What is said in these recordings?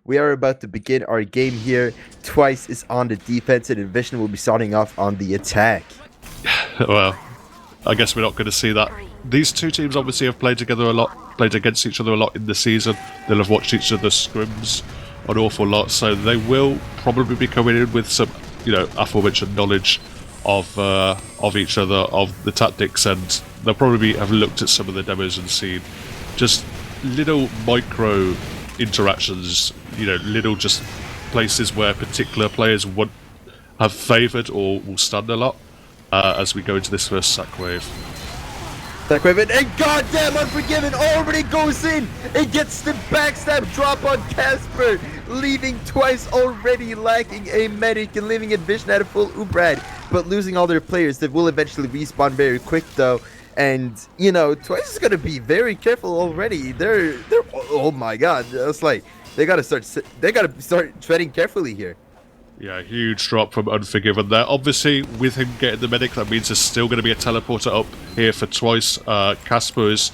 We are about to begin our game here. Twice is on the defense, and inVIsion will be starting off on the attack. Well, I guess we're not going to see that. These two teams obviously have played together a lot, played against each other a lot in the season. They'll have watched each other's scrims an awful lot, so they will probably be coming in with some, aforementioned knowledge of each other, of the tactics, and they'll probably have looked at some of the demos and seen just little micro interactions, little just places where particular players would have favoured or will stand a lot as we go into this first sack wave. Sack wave in, and goddamn Unforgiven already goes in! It gets the backstab drop on Casper, leaving Twice already lacking a medic and leaving inVIsion at a full Ubrad, but losing all their players that will eventually respawn very quick though. And Twice is gonna be very careful already. They're oh my god, it's like they gotta start treading carefully here. Yeah, huge drop from Unforgiven there. Obviously, with him getting the medic, that means there's still going to be a teleporter up here for Twice. Casper is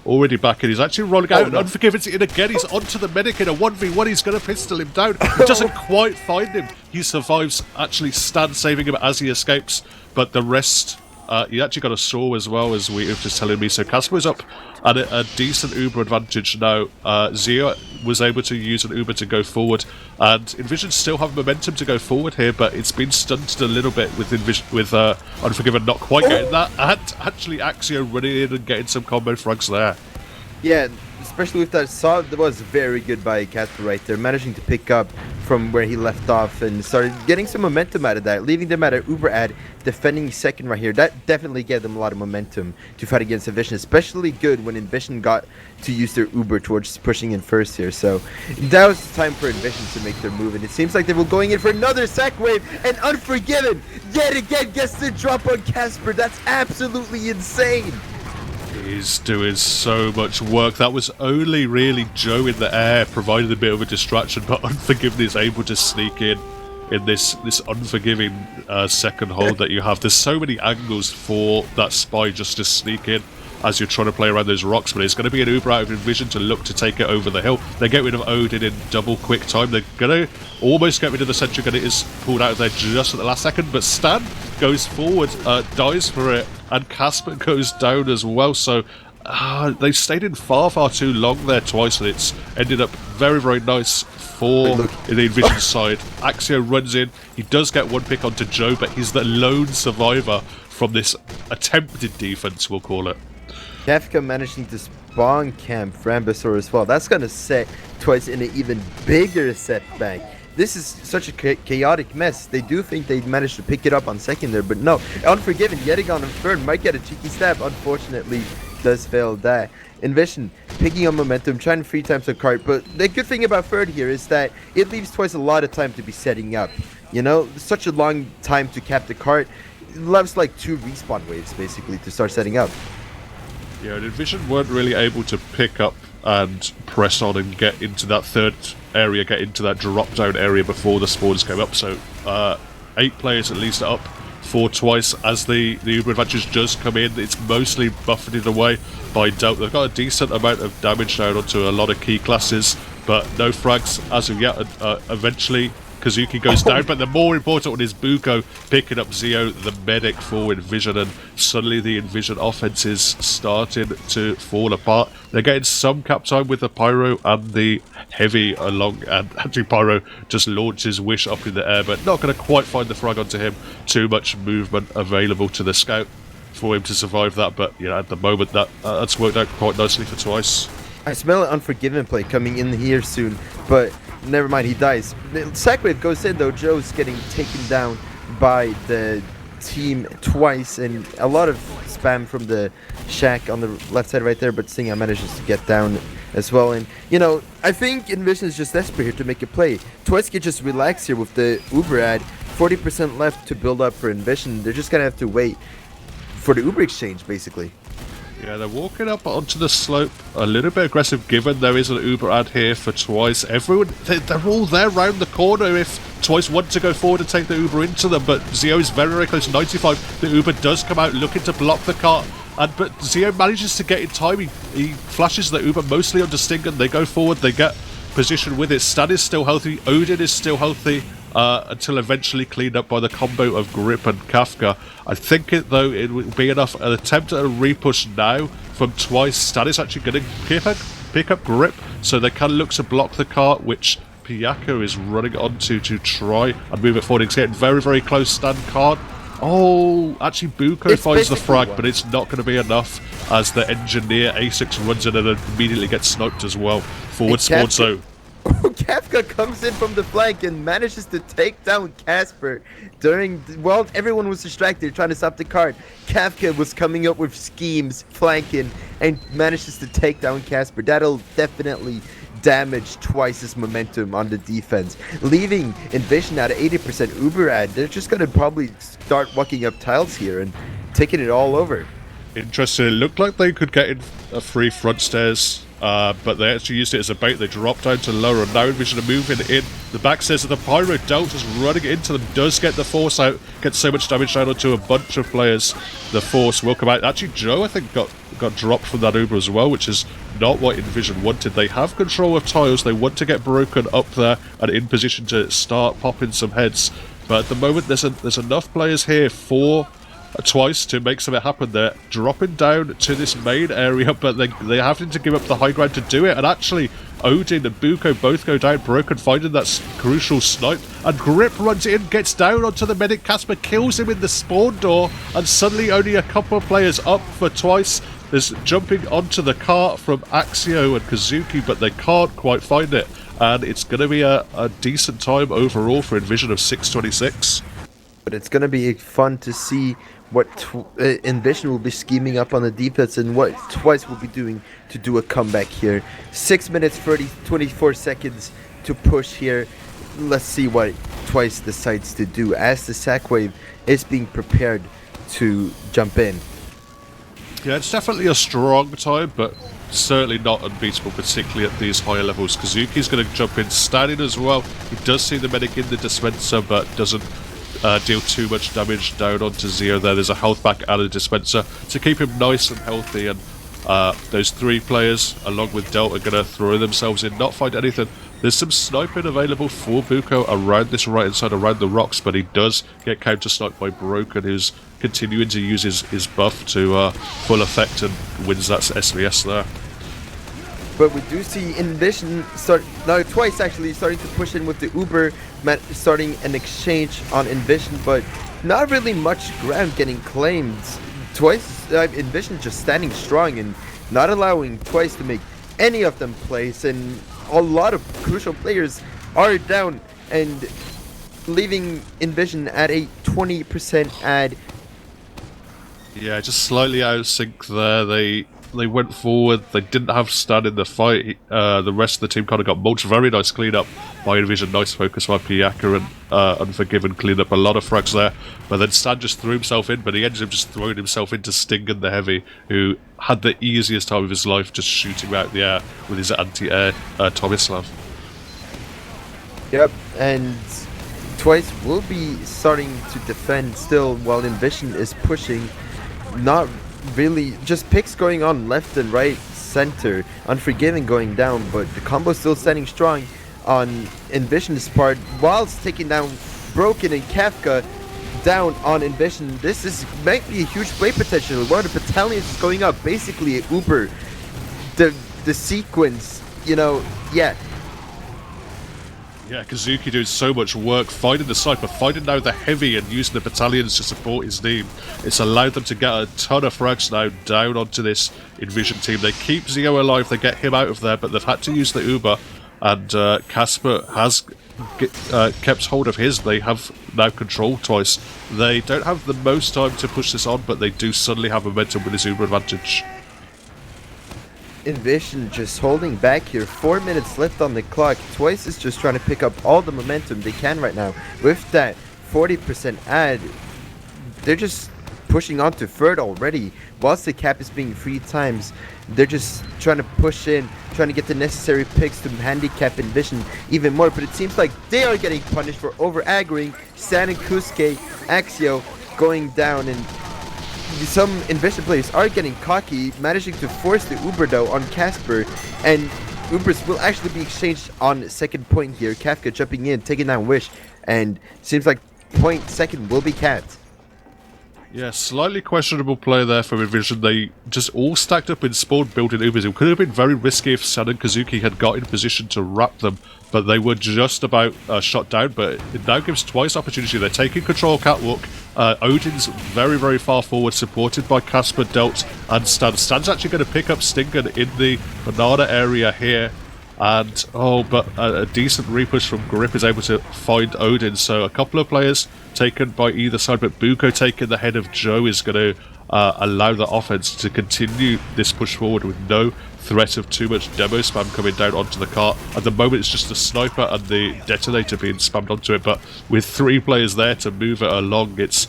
already back, and he's actually rolling out. No. Unforgiven's in again. He's onto the medic in a 1v1. He's going to pistol him down. He doesn't quite find him. He survives, actually Stan saving him as he escapes, but the rest... he actually got a saw as well, as Wiethoofd is telling me. So Casper is up at a decent Uber advantage now. Zio was able to use an Uber to go forward, and inVIsion still have momentum to go forward here, but it's been stunted a little bit with Unforgiven not quite getting that, and actually Axio running in and getting some combo frags there. Yeah, especially with that saw, that was very good by Casper right there, managing to pick up from where he left off and started getting some momentum out of that, leaving them at an Uber ad, defending second right here. That definitely gave them a lot of momentum to fight against inVIsion, especially good when inVIsion got to use their Uber towards pushing in first here. So that was the time for inVIsion to make their move, and it seems like they were going in for another sack wave, and Unforgiven yet again gets the drop on Casper. That's absolutely insane. He's doing so much work. That was only really Joe in the air provided a bit of a distraction, but Unforgiven is able to sneak in this unforgiving second hold that you have. There's so many angles for that spy just to sneak in as you're trying to play around those rocks, but it's going to be an Uber out of inVIsion to look to take it over the hill. They get rid of Odin in double quick time. They're going to almost get rid of the sentry gun. It is pulled out of there just at the last second, but Stan goes forward, dies for it, and Casper goes down as well. So they stayed in far too long there Twice, and it's ended up very, very nice for the inVIsion side. Axio runs in. He does get one pick onto Joe, but he's the lone survivor from this attempted defense, we'll call it. Kafka managing to spawn camp Frambosaur as well. That's going to set Twice in an even bigger setback. This is such a chaotic mess. They do think they managed to pick it up on second there, but no. Unforgiven yet again on third, might get a cheeky stab. Unfortunately, does fail that. inVIsion picking up momentum, trying to free time some cart, but the good thing about third here is that it leaves Twice a lot of time to be setting up. Such a long time to cap the cart. It leaves like 2 respawn waves basically to start setting up. Yeah, and inVIsion weren't really able to pick up and press on and get into that third area, get into that drop-down area before the spawners came up. So 8 players at least are up for Twice. As the Uber advantage does come in, it's mostly buffeted away by Delta. They've got a decent amount of damage down onto a lot of key classes, but no frags as of yet. Eventually Kazuki goes down, but the more important one is Buko picking up Zio, the medic, for inVIsion, and suddenly the inVIsion offense is starting to fall apart. They're getting some cap time with the Pyro and the Heavy along, and actually Pyro just launches Wish up in the air, but not going to quite find the frag onto him. Too much movement available to the Scout for him to survive that, but at the moment that's worked out quite nicely for Twice. I smell an Unforgiven play coming in here soon, but never mind, he dies. The sack wave goes in though. Joe's getting taken down by the team Twice, and a lot of spam from the shack on the left side right there, but Singa manages to get down as well. And I think inVIsion is just desperate here to make a play. Twice can just relax here with the Uber ad. 40% left to build up for inVIsion. They're just gonna have to wait for the Uber exchange basically. Yeah, they're walking up onto the slope a little bit aggressive, given there is an Uber ad here for Twice. Everyone, they're all there round the corner if Twice want to go forward and take the Uber into them, but Zio is very, very close. 95, the Uber does come out looking to block the cart, but Zio manages to get in time. He flashes the Uber mostly onto Sting, and they go forward. They get position with it. Stan is still healthy, Odin is still healthy, until eventually cleaned up by the combo of Grip and Kafka. I think though it would be enough. An attempt at a repush now from Twice. Stan is actually going to pick up Grip, so they can look to block the cart, which Piyaka is running onto to try and move it forward. It's getting very, very close. Stan can't. Oh, actually Buko finds the frag, but it's not going to be enough as the engineer A6 runs in and immediately gets sniped as well. Forward spawn zone. Kafka comes in from the flank and manages to take down Casper while everyone was distracted trying to stop the cart. Kafka was coming up with schemes, flanking, and manages to take down Casper. That'll definitely damage Twice's momentum on the defense, leaving inVIsion at 80% Uber ad. They're just gonna probably start walking up tiles here and taking it all over. Interesting. It looked like they could get in a free front stairs, but they actually used it as a bait. They dropped down to lower, and now inVIsion are moving in. The back stairs of the Pyro Delta's running into them, does get the Force out, gets so much damage down onto a bunch of players. The Force will come out. Actually, Joe, I think, got dropped from that Uber as well, which is not what inVIsion wanted. They have control of tiles. They want to get Broken up there and in position to start popping some heads. But at the moment, there's enough players here for Twice to make something happen. They're dropping down to this main area, but they're having to give up the high ground to do it. And actually, Odin and Buko both go down. Broken finding that crucial snipe, and Grip runs in, gets down onto the medic. Casper kills him in the spawn door, and suddenly only a couple of players up for Twice. There's jumping onto the cart from Axio and Kazuki, but they can't quite find it. And it's going to be a decent time overall for inVIsion of 626. But it's going to be fun to see what inVIsion will be scheming up on the defense and what Twice will be doing to do a comeback here. 6 minutes 24 seconds to push here. Let's see what Twice decides to do as the sack wave is being prepared to jump in. Yeah, it's definitely a strong time, but certainly not unbeatable, particularly at these higher levels. Kazuki's going to jump in, standing as well. He does see the medic in the dispenser, but doesn't deal too much damage down onto Zero there. There's a health back and a dispenser to keep him nice and healthy, and those three players, along with Delta, are going to throw themselves in, not find anything. There's some sniping available for Buko around this right hand side, around the rocks, but he does get counter-sniped by Broken, who's continuing to use his buff to full effect and wins that SVS there. But we do see inVIsion now Twice actually starting to push in with the Uber, starting an exchange on inVIsion, but not really much ground getting claimed. Twice, inVIsion just standing strong and not allowing Twice to make any of them plays, and a lot of crucial players are down and leaving inVIsion at a 20% ad. Yeah, just slightly out of sync there. They went forward. They didn't have Stan in the fight. The rest of the team kind of got mulched. Very nice clean-up by inVIsion. Nice focus by Piyaka and Unforgiven. Cleaned up a lot of frags there. But then Stan just threw himself in, but he ended up just throwing himself into Sting and the Heavy, who had the easiest time of his life just shooting out the air with his anti-air Tomislav. Yep, and Twice will be starting to defend still while inVIsion is pushing. Not really, just picks going on left and right, center. Unforgiven going down, but the combo still standing strong on inVision's part, whilst taking down Broken and Kafka down on inVision. This might be a huge play potential. One of the battalions is going up, basically a Uber. The sequence, you know, yeah. Yeah, Kazuki doing so much work, finding the sniper, finding now the Heavy and using the battalions to support his team. It's allowed them to get a ton of frags now down onto this inVision team. They keep Zio alive, they get him out of there, but they've had to use the Uber, and Casper has kept hold of his. They have now control Twice. They don't have the most time to push this on, but they do suddenly have momentum with his Uber advantage. inVision just holding back here. 4 minutes left on the clock. Twice is just trying to pick up all the momentum they can right now. With that 40% ad, they're just pushing on to third already. Whilst the cap is being 3 times, they're just trying to push in, trying to get the necessary picks to handicap inVision even more. But it seems like they are getting punished for over-aggroing. Stan and Kusuke, Axio going down, and some inVision players are getting cocky, managing to force the Uber though on Casper, and Ubers will actually be exchanged on second point here. Kafka jumping in, taking down Wish, and seems like point second will be capped. Yeah, slightly questionable play there from inVIsion. They just all stacked up in spawn building Ubers. It could have been very risky if San and Kazuki had got in position to wrap them, but they were just about shot down. But it now gives Twice opportunity. They're taking control of Catwalk. Odin's very, very far forward, supported by Casper, Delt, and Stan. Stan's actually going to pick up Stingen in the banana area here. And, but a decent repush from Grip is able to find Odin. So a couple of players taken by either side, but Buko taking the head of Joe is going to allow the offense to continue this push forward with no threat of too much demo spam coming down onto the cart. At the moment, it's just the sniper and the detonator being spammed onto it, but with 3 players there to move it along, it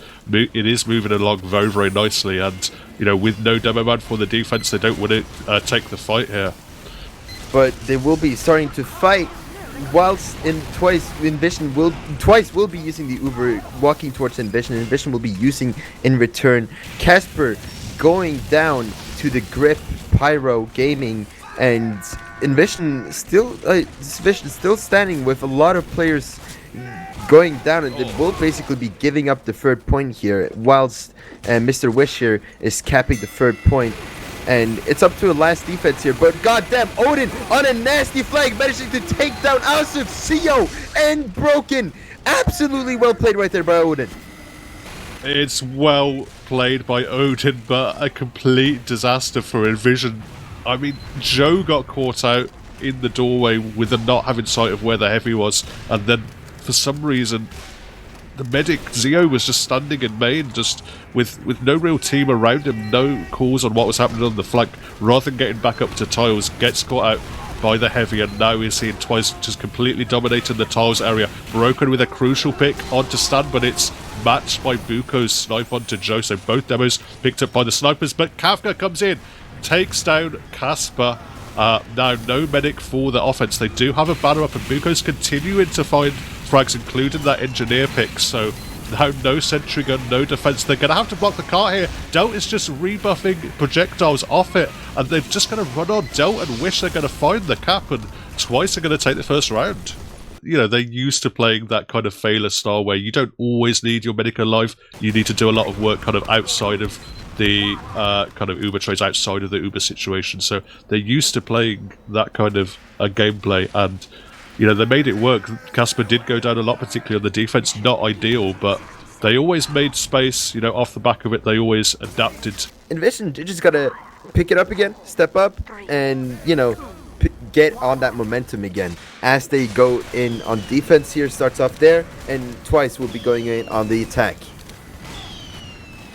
is moving along very, very nicely. And, with no demo man for the defense, they don't want to take the fight here. But they will be starting to fight, whilst Twice will be using the Uber, walking towards inVIsion. inVIsion will be using in return. Casper going down to the Grip Pyro Gaming, and inVIsion still standing with a lot of players going down, and they will basically be giving up the third point here, whilst Mr. Wish here is capping the third point. And it's up to a last defense here, but goddamn, Odin on a nasty flag, managing to take down Asuf, CEO, and Broken. Absolutely well played right there by Odin. It's well played by Odin, but a complete disaster for inVIsion. I mean, Joe got caught out in the doorway with them not having sight of where the heavy was, and then for some reason the medic Zio was just standing in main, just with no real team around him, no calls on what was happening on the flank. Rather than getting back up to tiles, gets caught out by the heavy, and now we're seeing Twice just completely dominating the tiles area. Broken with a crucial pick onto Stan, but it's matched by Buko's snipe onto Joe, so both demos picked up by the snipers. But Kafka comes in, takes down Casper. Now no medic for the offense. They do have a banner up, and Buko's continuing to find frags, including that engineer pick. So now no sentry gun, no defense. They're going to have to block the cart here. Delt is just rebuffing projectiles off it, and they're just going to run on Delt and wish they're going to find the cap, and Twice are going to take the first round. They're used to playing that kind of failure style where you don't always need your medic alive. You need to do a lot of work kind of outside of the kind of Uber trades, outside of the Uber situation. So they're used to playing that kind of gameplay, and they made it work. Casper did go down a lot, particularly on the defense. Not ideal, but they always made space. Off the back of it, they always adapted. inVIsion, you just gotta pick it up again, step up, and get on that momentum again as they go in on defense. Here starts off there, and Twice will be going in on the attack.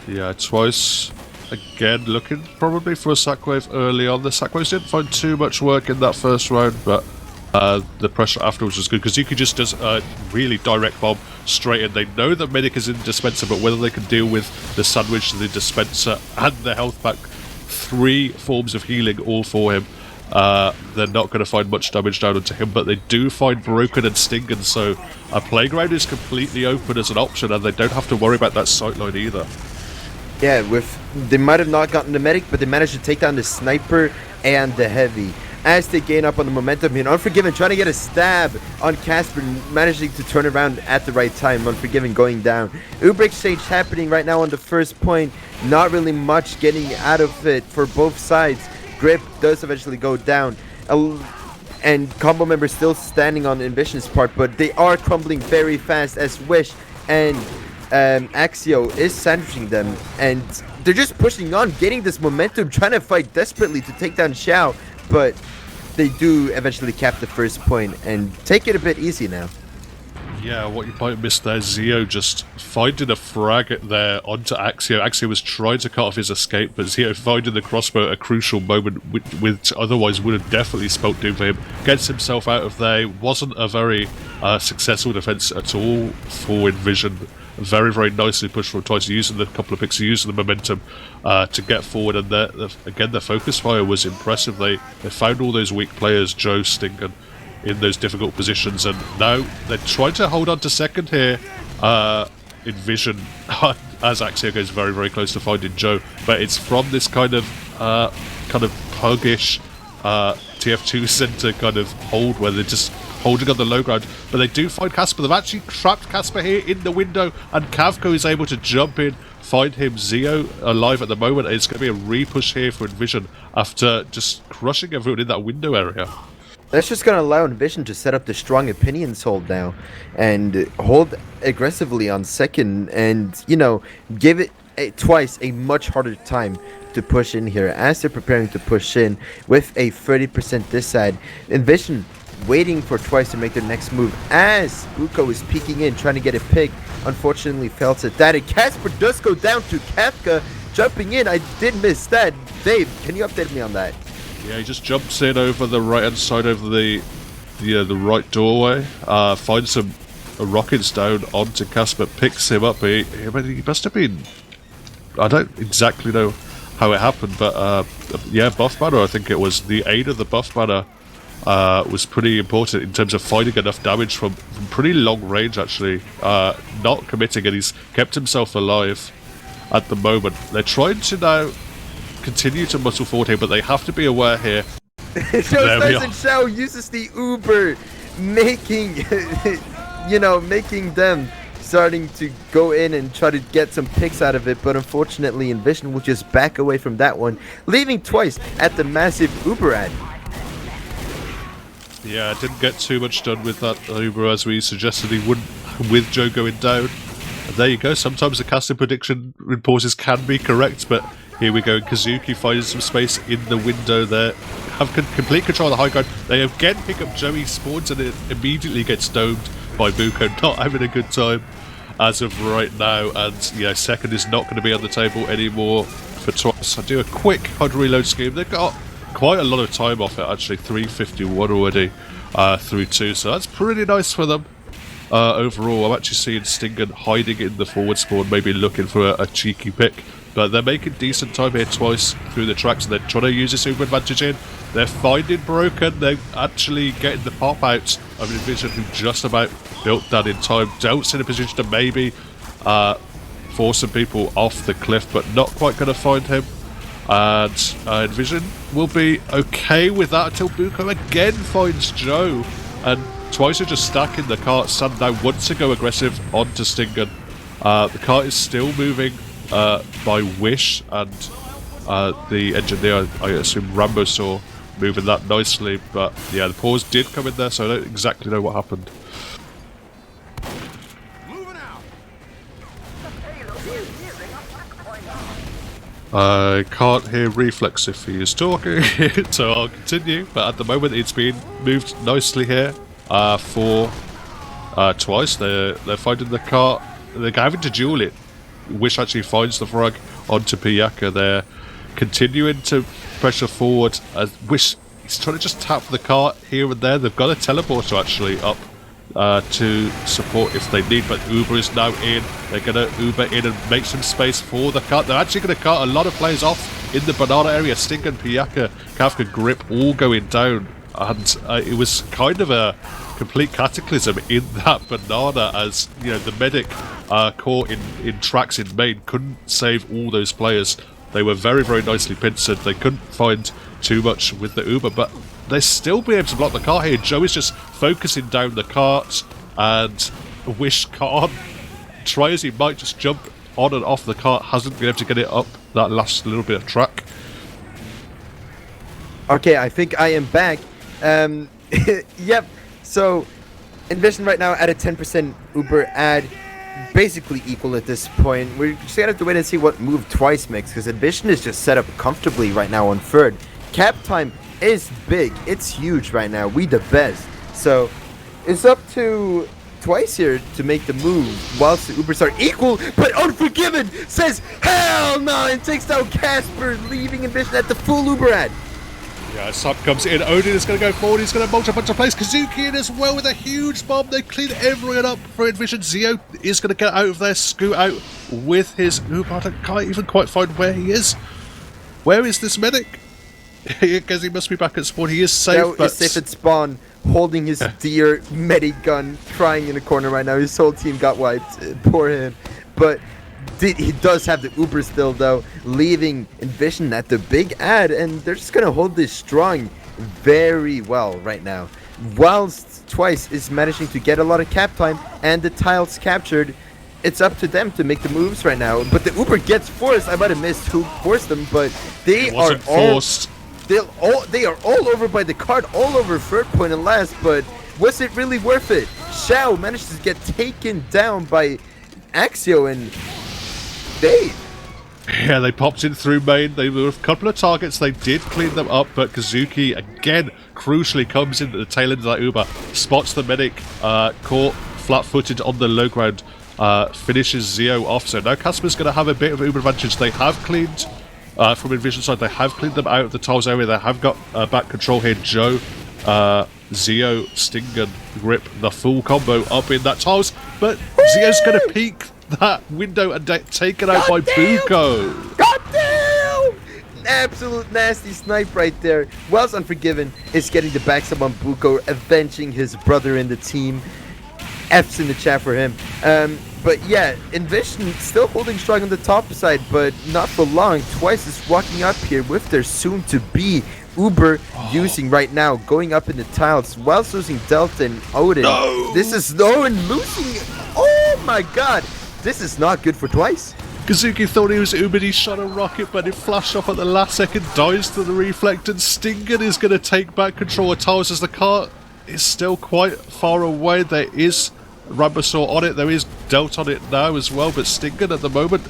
Yeah, Twice again looking probably for a sack wave early on. The sack waves didn't find too much work in that first round, but the pressure afterwards was good, because Yuki just does a really direct bomb straight in. They know that medic is in dispenser, but whether they can deal with the sandwich, the dispenser, and the health pack, 3 forms of healing all for him, they're not going to find much damage down onto him. But they do find Broken and Stingen, so a playground is completely open as an option, and they don't have to worry about that sightline either. Yeah, they might have not gotten the medic, but they managed to take down the sniper and the heavy as they gain up on the momentum here. Unforgiven trying to get a stab on Casper, managing to turn around at the right time. Unforgiven going down. Uber exchange happening right now on the first point. Not really much getting out of it for both sides. Grip does eventually go down, and combo member still standing on inVision's part, but they are crumbling very fast as Wish and Axio is sandwiching them, and they're just pushing on, getting this momentum, trying to fight desperately to take down Xiao, but they do eventually cap the first point and take it a bit easy now. Yeah, what you might miss there, Zio just finding a frag there onto Axio. Axio was trying to cut off his escape, but Zio finding the crossbow at a crucial moment, which otherwise would have definitely spelt doom for him. Gets himself out of there. Wasn't a very successful defense at all for inVision. Very, very nicely pushed from Twice, using the couple of picks, using the momentum to get forward. And again, their focus fire was impressive. They found all those weak players, Joe, Stingen, in those difficult positions, and now they're trying to hold on to second here. inVision, as Axio goes very, very close to finding Joe, but it's from this kind of puggish TF2 center kind of hold where they're just holding on the low ground. But they do find Casper. They've actually trapped Casper here in the window, and Kavko is able to jump in, find him. Zio alive at the moment. It's going to be a re-push here for inVIsion after just crushing everyone in that window area. That's just going to allow inVIsion to set up the strong opinions hold now and hold aggressively on second and, you know, give it twice a much harder time to push in here as they're preparing to push in with a 30% this side. inVIsion waiting for twice to make their next move as Buko is peeking in, trying to get a pick. Unfortunately fails at that. And Casper does go down to Kafka jumping in. I did miss that. Dave, can you update me on that? Yeah, he just jumps in over the right-hand side over the right doorway, finds some rockets down onto Casper, picks him up. He must have been... I don't exactly know how it happened, but yeah, buff banner, I think it was. The aid of the buff banner was pretty important in terms of finding enough damage from pretty long range, actually. Not committing, and he's kept himself alive at the moment. They're trying to now continue to muscle forward here, but they have to be aware here. Tyson Shao uses the Uber, making making them starting to go in and try to get some picks out of it, but unfortunately inVIsion will just back away from that one, leaving twice at the massive Uber ad. Yeah, didn't get too much done with that Uber as we suggested he wouldn't with Joe going down. And there you go, sometimes the casting prediction reporters can be correct, but here we go. Kazuki finds some space in the window there. Have complete control of the high ground. They again pick up Joey, spawns, and it immediately gets domed by Buko. Not having a good time as of right now. And yeah, second is not going to be on the table anymore for twice. I do a quick HUD reload scheme. They've got quite a lot of time off it, actually. 351 already through 2. So that's pretty nice for them. Overall, I'm actually seeing Stingen hiding in the forward spawn, maybe looking for a cheeky pick. But they're making decent time here twice through the tracks, and they're trying to use this Uber advantage in. They're finding Broken. They're actually getting the pop out of inVIsion, who just about built that in time. Doubt's in a position to maybe force some people off the cliff, but not quite going to find him. And inVIsion will be okay with that until Buko again finds Joe. And twice are just stacking the cart. Sun now wants to go aggressive onto Stingen. The cart is still moving by Wish, and the engineer, I assume Rambo saw moving that nicely, but yeah, the pause did come in there, so I don't exactly know what happened. I can't hear Refleks if he is talking, so I'll continue, but at the moment it's been moved nicely here for twice. They're finding the cart, they're having to duel it. Wish actually finds the frag onto Piyaka there, continuing to pressure forward. Wish is trying to just tap the cart here and there. They've got a teleporter actually up to support if they need, but Uber is now in. They're going to Uber in and make some space for the cart. They're actually going to cut a lot of players off in the banana area. Sting and Piyaka, Kafka, Grip all going down, and it was kind of a complete cataclysm in that banana, as you know, the medic caught in tracks in main couldn't save all those players. They were very, very nicely pincered. They couldn't find too much with the Uber, but they still be able to block the cart here. Joe is just focusing down the cart, and Wish can't. Try as he might, just jump on and off the cart, hasn't been able to get it up that last little bit of track. Okay, I think I am back. Yep. So, inVIsion right now at a 10% Uber ad, basically equal at this point. We're just gonna have to wait and see what move twice makes, because inVIsion is just set up comfortably right now on third. Cap time is big. It's huge right now. We the best. So, it's up to twice here to make the move, whilst the Ubers are equal, but Unforgiven says hell no and takes down Casper, leaving inVIsion at the full Uber ad. Yeah, Sub comes in. Odin is going to go forward. He's going to multi a bunch of plays. Kazuki in as well with a huge bomb. They clean everyone up for inVIsion. Zio is going to get out of there, scoot out with his Uber. I can't even quite find where he is. Where is this medic? Because he must be back at spawn. He is safe. No, he's safe at spawn, holding his dear medic gun, crying in the corner right now. His whole team got wiped. Poor him. But he does have the Uber still, though, leaving inVIsion at the big ad, and they're just going to hold this strong. very well right now. Whilst Twice is managing to get a lot of cap time and the tiles captured, it's up to them to make the moves right now. But the Uber gets forced. I might have missed who forced them, but they are forced. They are all over by the card, all over third point and last, but was it really worth it? Xiao managed to get taken down by Axio and Dave. Yeah, they popped in through main. They were a couple of targets. They did clean them up, but Kazuki, again, crucially comes in at the tail end of that Uber, spots the medic, caught flat-footed on the low ground, finishes Zio off. So now Casper's going to have a bit of Uber advantage. They have cleaned, from inVIsion side, they have cleaned them out of the tiles area. They have got back control here. Joe, Zio, Stingan, Grip, the full combo up in that tiles, but Zio's going to peek that window and taken out by Buko. Goddamn! Absolute nasty snipe right there. Wells Unforgiven is getting the backstab on Buko, avenging his brother in the team. F's in the chat for him. But yeah, inVIsion still holding strong on the top side, but not for long. Twice is walking up here with their soon-to-be Uber using right now, going up in the tiles, whilst losing Delta and Odin. No! This is Owen losing. Oh my god! This is not good for Twice. Kazuki thought he was Uber, he shot a rocket, but it flashed off at the last second, dies to the reflect, and Stingan is going to take back control of towers as the car is still quite far away. There is Rambasaur on it, there is Delt on it now as well, but Stingan at the moment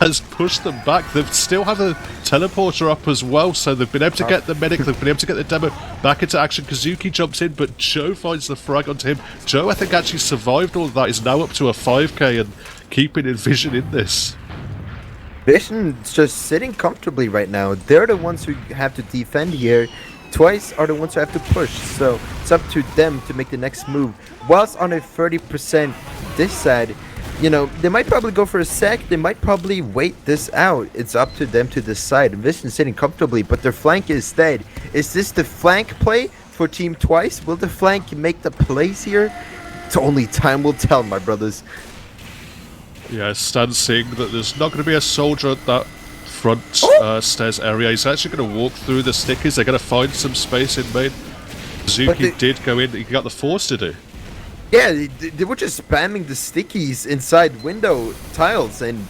has pushed them back. They still have a teleporter up as well, so they've been able to get the medic, they've been able to get the demo back into action. Kazuki jumps in, but Joe finds the frag onto him. Joe, I think, actually survived all of that, is now up to a 5k and keeping inVIsion in this. inVision's just sitting comfortably right now. They're the ones who have to defend here. Twice are the ones who have to push, so it's up to them to make the next move. Whilst on a 30% this side, you know, they might probably go for a sec, they might probably wait this out. It's up to them to decide. inVision's sitting comfortably, but their flank is dead. Is this the flank play for Team Twice? Will the flank make the plays here? It's only time will tell, my brothers. Yeah, Stan's seeing that there's not going to be a soldier at that front stairs area. He's actually going to walk through the stickies. They're going to find some space in main. Zuki did go in. He got the force to do. Yeah, they were just spamming the stickies inside window tiles, and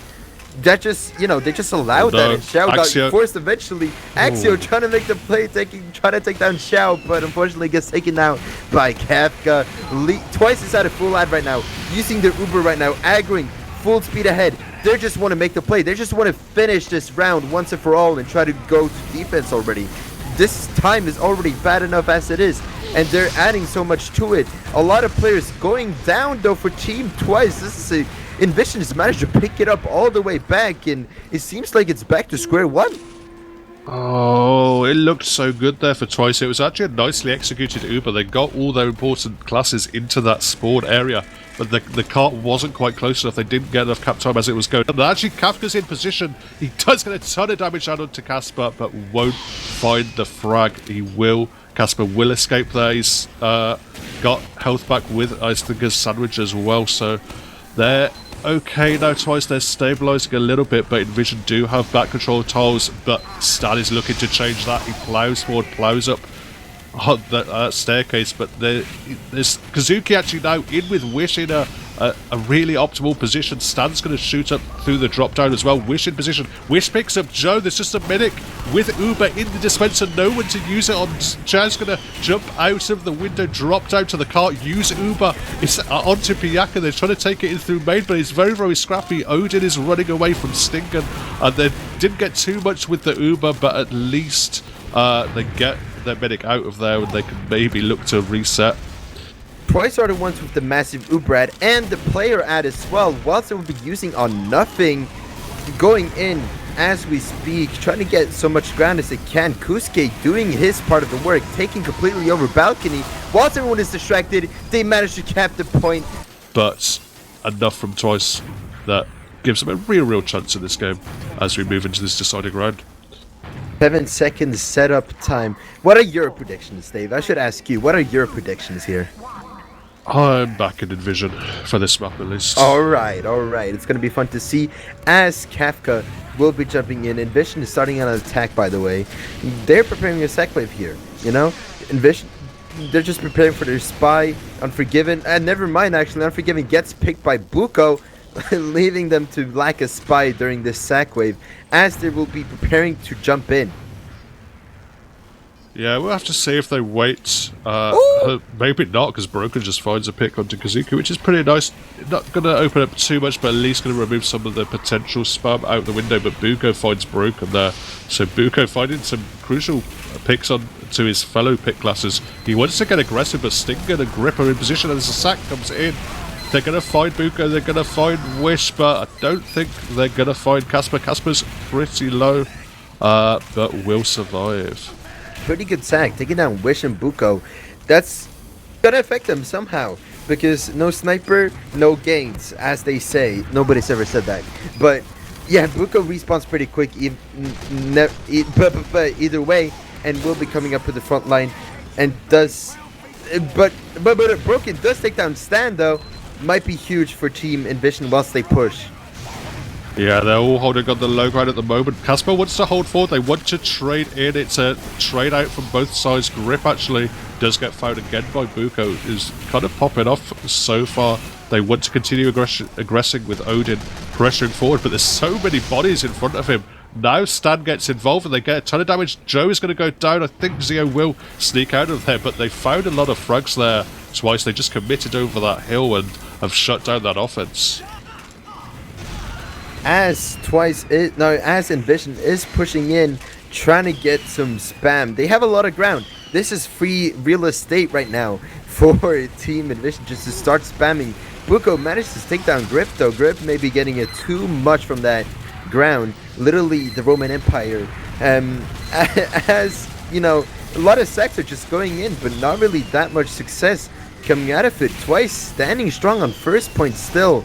that just, you know, they just allowed that. And Xiao got forced eventually. Axio trying to make the play, trying to take down Xiao, but unfortunately gets taken out by Kafka. Twice is at a full ad right now, using their Uber right now, aggroing, full speed ahead. They just want to make the play. They just want to finish this round once and for all and try to go to defense already. This time is already bad enough as it is, and they're adding so much to it. A lot of players going down though for Team Twice. This is inVision has managed to pick it up all the way back, and it seems like it's back to square one. Oh, it looked so good there for Twice. It was actually a nicely executed Uber. They got all their important classes into that spawn area, but the cart wasn't quite close enough. They didn't get enough cap time as it was going. And actually, Kafka's in position. He does get a ton of damage out onto Casper, but won't find the frag. He will. Casper will escape there. He's got health back with Icebreaker's sandwich as well, so they're okay now. Twice they're stabilizing a little bit, but inVision do have back control tiles, but Stan is looking to change that. He plows forward, plows up on that staircase, but there's Kazuki actually now in with Wish in a really optimal position. Stan's going to shoot up through the drop down as well. Wish in position. Wish picks up Joe. There's just a medic with Uber in the dispenser. No one to use it on. Chad's going to jump out of the window, drop down to the cart, use Uber. It's onto Piyaka. They're trying to take it in through main, but it's very, very scrappy. Odin is running away from Stingan, and they didn't get too much with the Uber, but at least they get their medic out of there and they can maybe look to reset. Twice are the ones with the massive Uber ad and the player ad as well, whilst they will be using on nothing, going in as we speak, trying to get so much ground as they can. Kusuke doing his part of the work, taking completely over balcony. Whilst everyone is distracted, they manage to cap the point. But enough from Twice that gives them a real chance in this game as we move into this deciding round. 7 seconds setup time. What are your predictions, Dave? I should ask you, what are your predictions here? I'm back in inVIsion for this map at least. Alright. It's going to be fun to see as Kafka will be jumping in. inVIsion is starting on an attack, by the way. They're preparing a sack wave here, you know? inVIsion, they're just preparing for their spy. Unforgiven, and never mind, actually, Unforgiven gets picked by Buko, leaving them to lack a spy during this sack wave, as they will be preparing to jump in. Yeah, we'll have to see if they wait. Maybe not, because Broken just finds a pick onto Kazuki, which is pretty nice. Not going to open up too much, but at least going to remove some of the potential spam out the window. But Buko finds Broken there. So Buko finding some crucial picks on to his fellow pick classes. He wants to get aggressive, but Stinger and Grip are in position, and as the sack comes in, they're going to find Buko, they're going to find Wish, but I don't think they're going to find Casper. Casper's pretty low, but will survive. Pretty good sack, taking down Wish and Buko. That's gonna affect them somehow, because no sniper, no gains, as they say. Nobody's ever said that. But yeah, Buko respawns pretty quick, but either way, and will be coming up to the front line, and does. But Broken does take down Stan though. Might be huge for Team inVIsion whilst they push. Yeah, they're all holding on the low ground at the moment. Casper wants to hold forward. They want to trade in. It's a trade out from both sides. Grip actually does get found again by Buko, who's kind of popping off so far. They want to continue aggressing with Odin, pressuring forward, but there's so many bodies in front of him. Now Stan gets involved and they get a ton of damage. Joe is going to go down. I think Zio will sneak out of there, but they found a lot of frags there twice. They just committed over that hill and have shut down that offense. As inVIsion is pushing in, trying to get some spam. They have a lot of ground. This is free real estate right now for Team inVIsion just to start spamming. Buko managed to take down Grip though. Grip may be getting it too much from that ground. Literally the Roman Empire. As you know, a lot of sacks are just going in, but not really that much success coming out of it. Twice standing strong on first point still.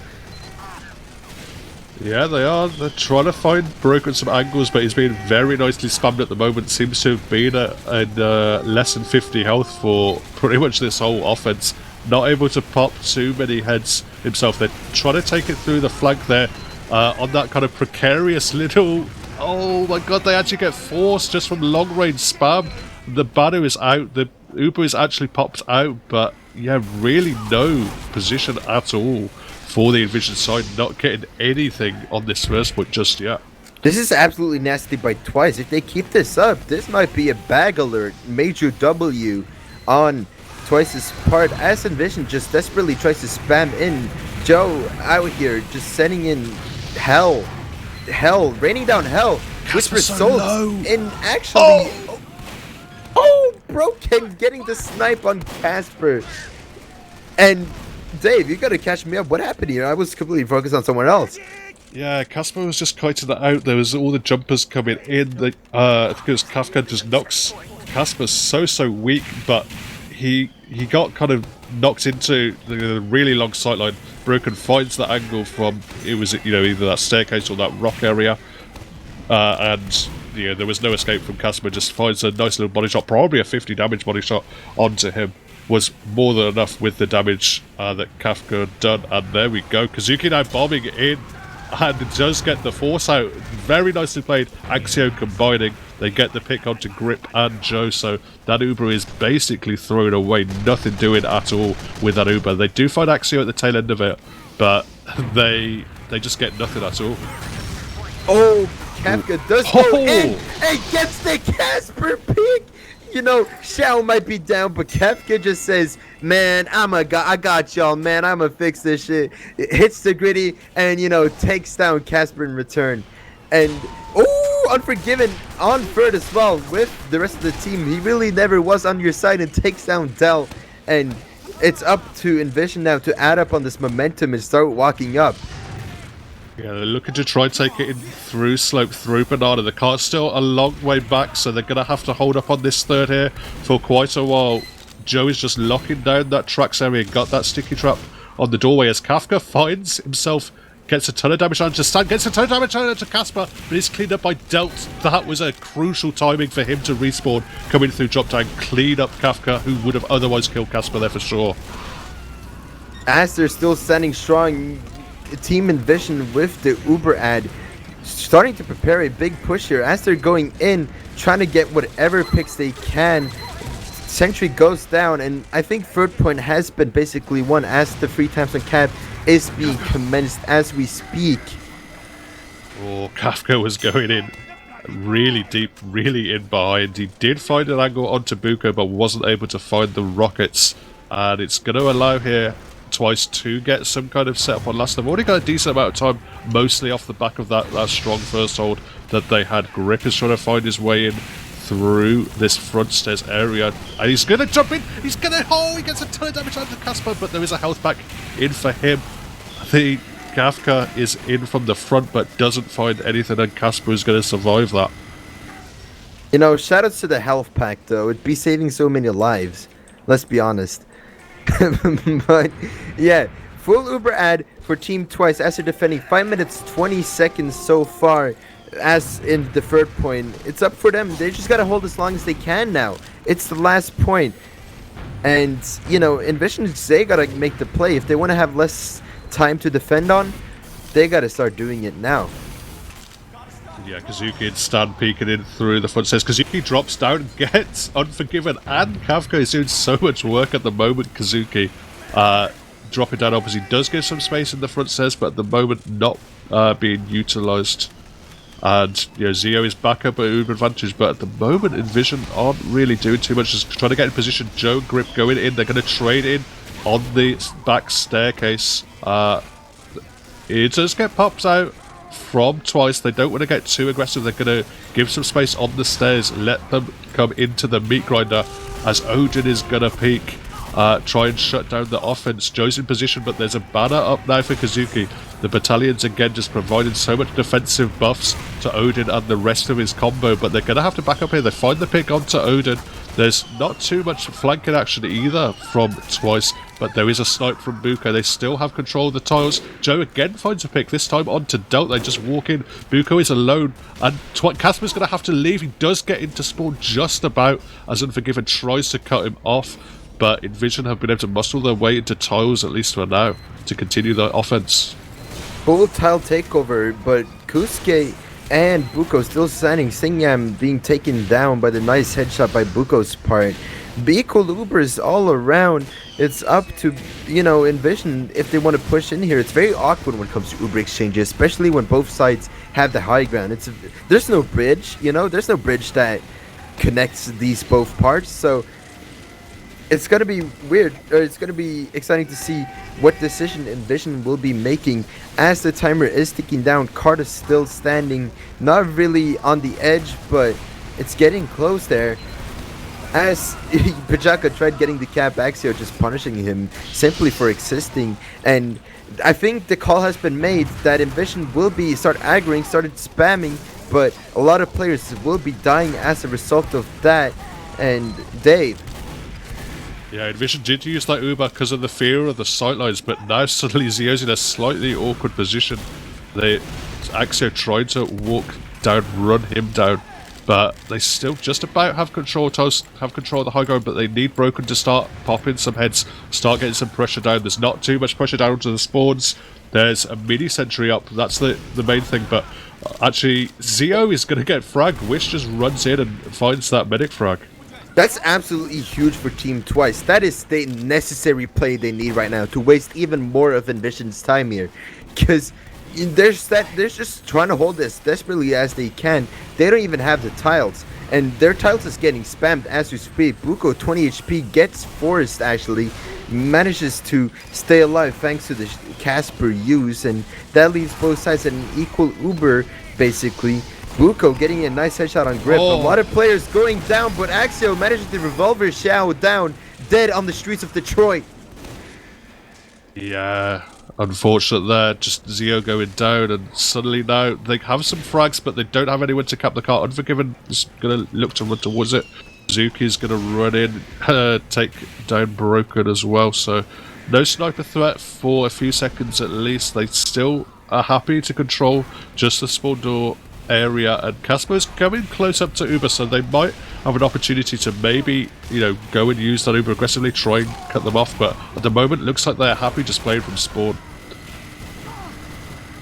Yeah, they are. They're trying to find Broken some angles, but he's being very nicely spammed at the moment. Seems to have been at less than 50 health for pretty much this whole offense. Not able to pop too many heads himself. They're trying to take it through the flank there on that kind of precarious little... Oh my god, they actually get forced just from long range spam. The Banu is out. The Uber is actually popped out, but yeah, really no position at all for the inVIsion side, not getting anything on this first point just yet. This is absolutely nasty by Twice. If they keep this up, this might be a bag alert. Major W on Twice's part, as inVIsion just desperately tries to spam in. Joe out here just sending in hell, raining down hell. Which results in actually... Broken getting the snipe on Casper. And Dave, you gotta catch me up. What happened here? I was completely focused on someone else. Yeah, Casper was just kiting that out. There was all the jumpers coming in. I think it was Kafka just knocks Casper so weak, but he got kind of knocked into the really long sightline. Broken finds the angle from either that staircase or that rock area, and there was no escape from Casper. Just finds a nice little body shot, probably a 50 damage body shot onto him. Was more than enough with the damage that Kafka had done, and there we go. Kazuki now bombing in, and it does get the force out. Very nicely played. Axio combining, they get the pick onto Grip and Joe, so that Uber is basically thrown away. Nothing doing at all with that Uber. They do find Axio at the tail end of it, but they just get nothing at all. Oh, Kafka does go in and gets the Casper pick. You know, Shao might be down, but Kafka just says, man, I got y'all, man. I'ma fix this shit. It hits the gritty and, takes down Casper in return. And, Unforgiven on third as well with the rest of the team. He really never was on your side and takes down Dell. And it's up to inVIsion now to add up on this momentum and start walking up. Yeah, they're looking to try and take it in through slope, through Banana. The car's still a long way back, so they're going to have to hold up on this third here for quite a while. Joe is just locking down that tracks area and got that sticky trap on the doorway as Kafka finds himself, gets a ton of damage onto Stan, gets a ton of damage onto Casper, but he's cleaned up by Delt. That was a crucial timing for him to respawn, coming through drop down, clean up Kafka, who would have otherwise killed Casper there for sure. As they're still standing strong, Team inVIsion with the Uber ad starting to prepare a big push here as they're going in, trying to get whatever picks they can. Sentry goes down, and I think third point has been basically won as the 3 times on cap is being commenced as we speak. Oh, Kafka was going in really deep, really in behind. He did find an angle onto Buko, but wasn't able to find the rockets. And it's going to allow here Twice to get some kind of setup on last. They've already got a decent amount of time, mostly off the back of that strong first hold that they had. Grip is trying to find his way in through this front stairs area, and he's going to jump in. He's going to, oh, he gets a ton of damage out of Casper, but there is a health pack in for him. The Kafka is in from the front, but doesn't find anything, and Casper is going to survive that. You know, shoutouts to the health pack, though. It'd be saving so many lives. Let's be honest. But, yeah, full Uber ad for Team Twice as they're defending 5 minutes 20 seconds so far. As in the third point, it's up for them. They just gotta hold as long as they can now. It's the last point. And, you know, inVIsion, they gotta make the play. If they want to have less time to defend on, they gotta start doing it now. Yeah, Kazuki and Stan peeking in through the front stairs. Kazuki drops down and gets Unforgiven, and Kafka is doing so much work at the moment. Kazuki dropping down obviously does give some space in the front stairs, but at the moment not being utilised. And, you know, Zio is back up at Uber advantage, but at the moment inVIsion aren't really doing too much. Just trying to get in position. Joe Grip going in. They're going to trade in on the back staircase. It does get popped out from Twice. They don't want to get too aggressive. They're going to give some space on the stairs, let them come into the meat grinder as Odin is going to peek, try and shut down the offense. Joe's in position, but there's a banner up now for Kazuki. The battalions again just providing so much defensive buffs to Odin and the rest of his combo, but they're going to have to back up here. They find the pick onto Odin. There's not too much flanking action either from Twice, but there is a snipe from Buko. They still have control of the tiles. Joe again finds a pick, this time onto Delt. They just walk in. Buko is alone, and Casper's going to have to leave. He does get into spawn just about as Unforgiven tries to cut him off, but inVIsion have been able to muscle their way into tiles, at least for now, to continue the offense. Full tile takeover, but Kusuke and Buko still standing. Singyam being taken down by the nice headshot by Buko's part. Be equal Ubers all around. It's up to, you know, inVIsion if they want to push in here. It's very awkward when it comes to Uber exchanges, especially when both sides have the high ground. There's no bridge, you know, there's no bridge that connects these both parts, so it's going to be weird, or it's going to be exciting to see what decision inVIsion will be making as the timer is ticking down. Card is still standing, not really on the edge, but it's getting close there. As Pajaka tried getting the cap, Axio just punishing him simply for existing. And I think the call has been made that inVIsion will be started spamming, but a lot of players will be dying as a result of that. And Dave. Yeah, inVIsion did use that Uber because of the fear of the sightlines, but now suddenly Zio's in a slightly awkward position. Axio tried to walk down, run him down, but they still just about have control of the high ground, but they need Broken to start popping some heads, start getting some pressure down. There's not too much pressure down onto the spawns. There's a mini sentry up, that's the main thing, but actually Zio is going to get fragged. Wish just runs in and finds that medic frag. That's absolutely huge for Team Twice. That is the necessary play they need right now to waste even more of inVision's time here. Because they're just trying to hold this desperately as they can. They don't even have the tiles. And their tiles is getting spammed as we speak. Buko, 20 HP, gets forced actually. Manages to stay alive thanks to the Casper use. And that leaves both sides at an equal Uber, basically. Buko getting a nice headshot on Grip. Oh. A lot of players going down, but Axio manages to revolver Xiao down, dead on the streets of Detroit. Yeah, unfortunate there. Just Zio going down, and suddenly now they have some frags, but they don't have anyone to cap the car. Unforgiven is going to look to run towards it. Zuki's going to run in, take down Broken as well. So no sniper threat for a few seconds at least. They still are happy to control just the spawn door area, and Casper's coming close up to Uber, so they might have an opportunity to maybe, you know, go and use that Uber aggressively, try and cut them off, but at the moment, it looks like they're happy just playing from spawn.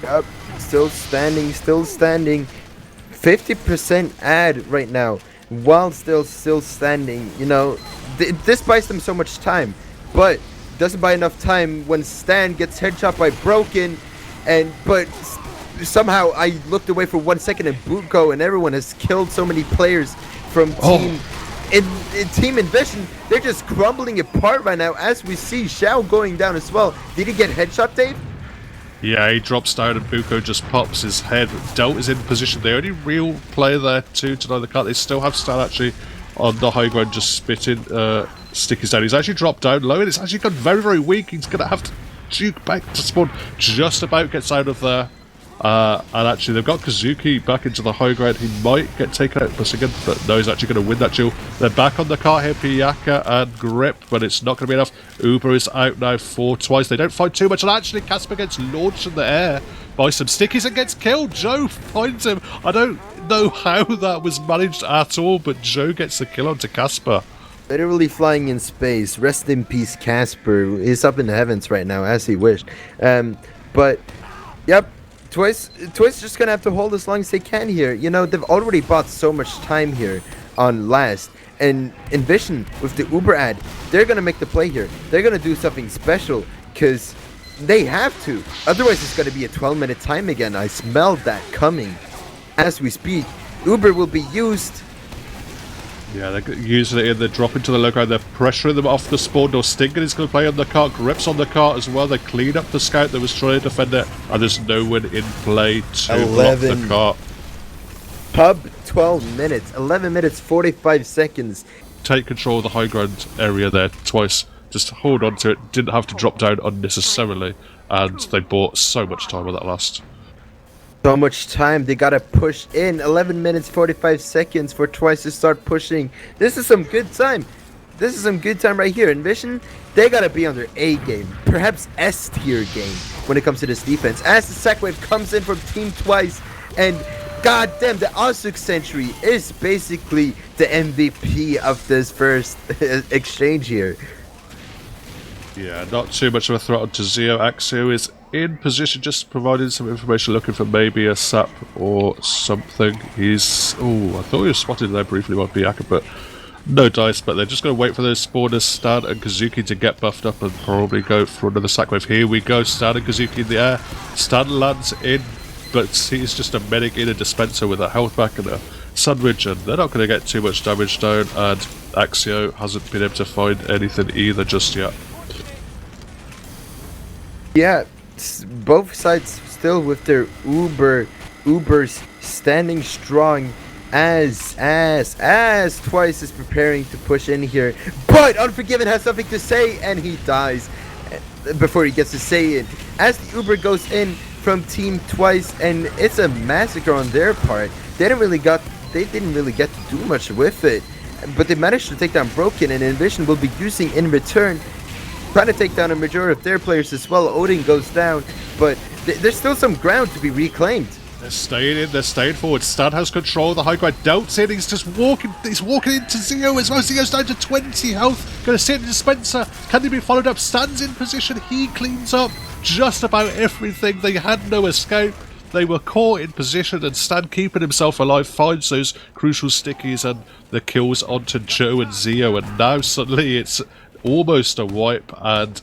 Yep, still standing, 50% ad right now, while still standing. You know, this buys them so much time, but doesn't buy enough time when Stan gets headshot by Broken, but somehow I looked away for 1 second and Bootco and everyone has killed so many players from Team inVIsion. They're just crumbling apart right now as we see Xiao going down as well. Did he get headshot, Dave? Yeah, he drops down and Buko just pops his head. Delt is in position. The only real player there to deny the cut. They still have Stan actually on the high ground just spitting stickies down. He's actually dropped down low and it's actually gone very, very weak. He's going to have to juke back to spawn. Just about gets out of there. And actually they've got Kazuki back into the high ground. He might get taken out again, but no, he's actually going to win that duel. They're back on the cart here, Piyaka and Grip, but it's not going to be enough. Uber is out now for twice. They don't fight too much, and actually Casper gets launched in the air by some stickies and gets killed. Joe finds him. I don't know how that was managed at all, but Joe gets the kill onto Casper. Literally flying in space. Rest in peace, Casper. He's up in the heavens right now, as he wished. But, yep. Twice just gonna have to hold as long as they can here. You know, they've already bought so much time here on last. And inVIsion, with the Uber ad, they're gonna make the play here. They're gonna do something special, because they have to. Otherwise, it's gonna be a 12-minute time again. I smelled that coming as we speak. Uber will be used. Yeah, they're using it in, they drop into the low ground, they're pressuring them off the spawn door. Stinkin is going to play on the cart, Grip's on the cart as well. They clean up the scout that was trying to defend it, and there's no one in play to block the cart. Pub, 12 minutes, 11 minutes, 45 seconds. Take control of the high ground area there twice. Just hold on to it, didn't have to drop down unnecessarily, and they bought so much time on that last. So much time, they gotta push in. 11 minutes 45 seconds for Twice to start pushing. This is some good time. This is some good time right here. inVIsion, they gotta be on their A game, perhaps S tier game when it comes to this defense. As the sack wave comes in from Team Twice, and goddamn, the Asuk Sentry is basically the MVP of this first exchange here. Yeah, not too much of a threat onto Zio. Axio is in position, just providing some information, looking for maybe a sap or something. He's... oh, I thought he was spotted there briefly by Piyaka, but no dice. But they're just going to wait for those spawners, Stan and Kazuki, to get buffed up and probably go for another sack wave. Here we go, Stan and Kazuki in the air. Stan lands in, but he's just a medic in a dispenser with a health back and a sandwich, and they're not going to get too much damage down, and Axio hasn't been able to find anything either just yet. Yeah, both sides still with their Ubers standing strong as Twice is preparing to push in here. But Unforgiven has something to say, and he dies before he gets to say it. As the Uber goes in from Team Twice, and it's a massacre on their part. They didn't really get to do much with it, but they managed to take down Broken, and inVIsion will be using in return, trying to take down a majority of their players as well. Odin goes down, but there's still some ground to be reclaimed. They're staying in, they're staying forward. Stan has control of the high ground. Delt's in, he's walking into Zio as well. Zio's down to 20 health. Gonna sit in the dispenser. Can he be followed up? Stan's in position, he cleans up just about everything. They had no escape. They were caught in position, and Stan, keeping himself alive, finds those crucial stickies and the kills onto Joe and Zio, and now suddenly it's almost a wipe, and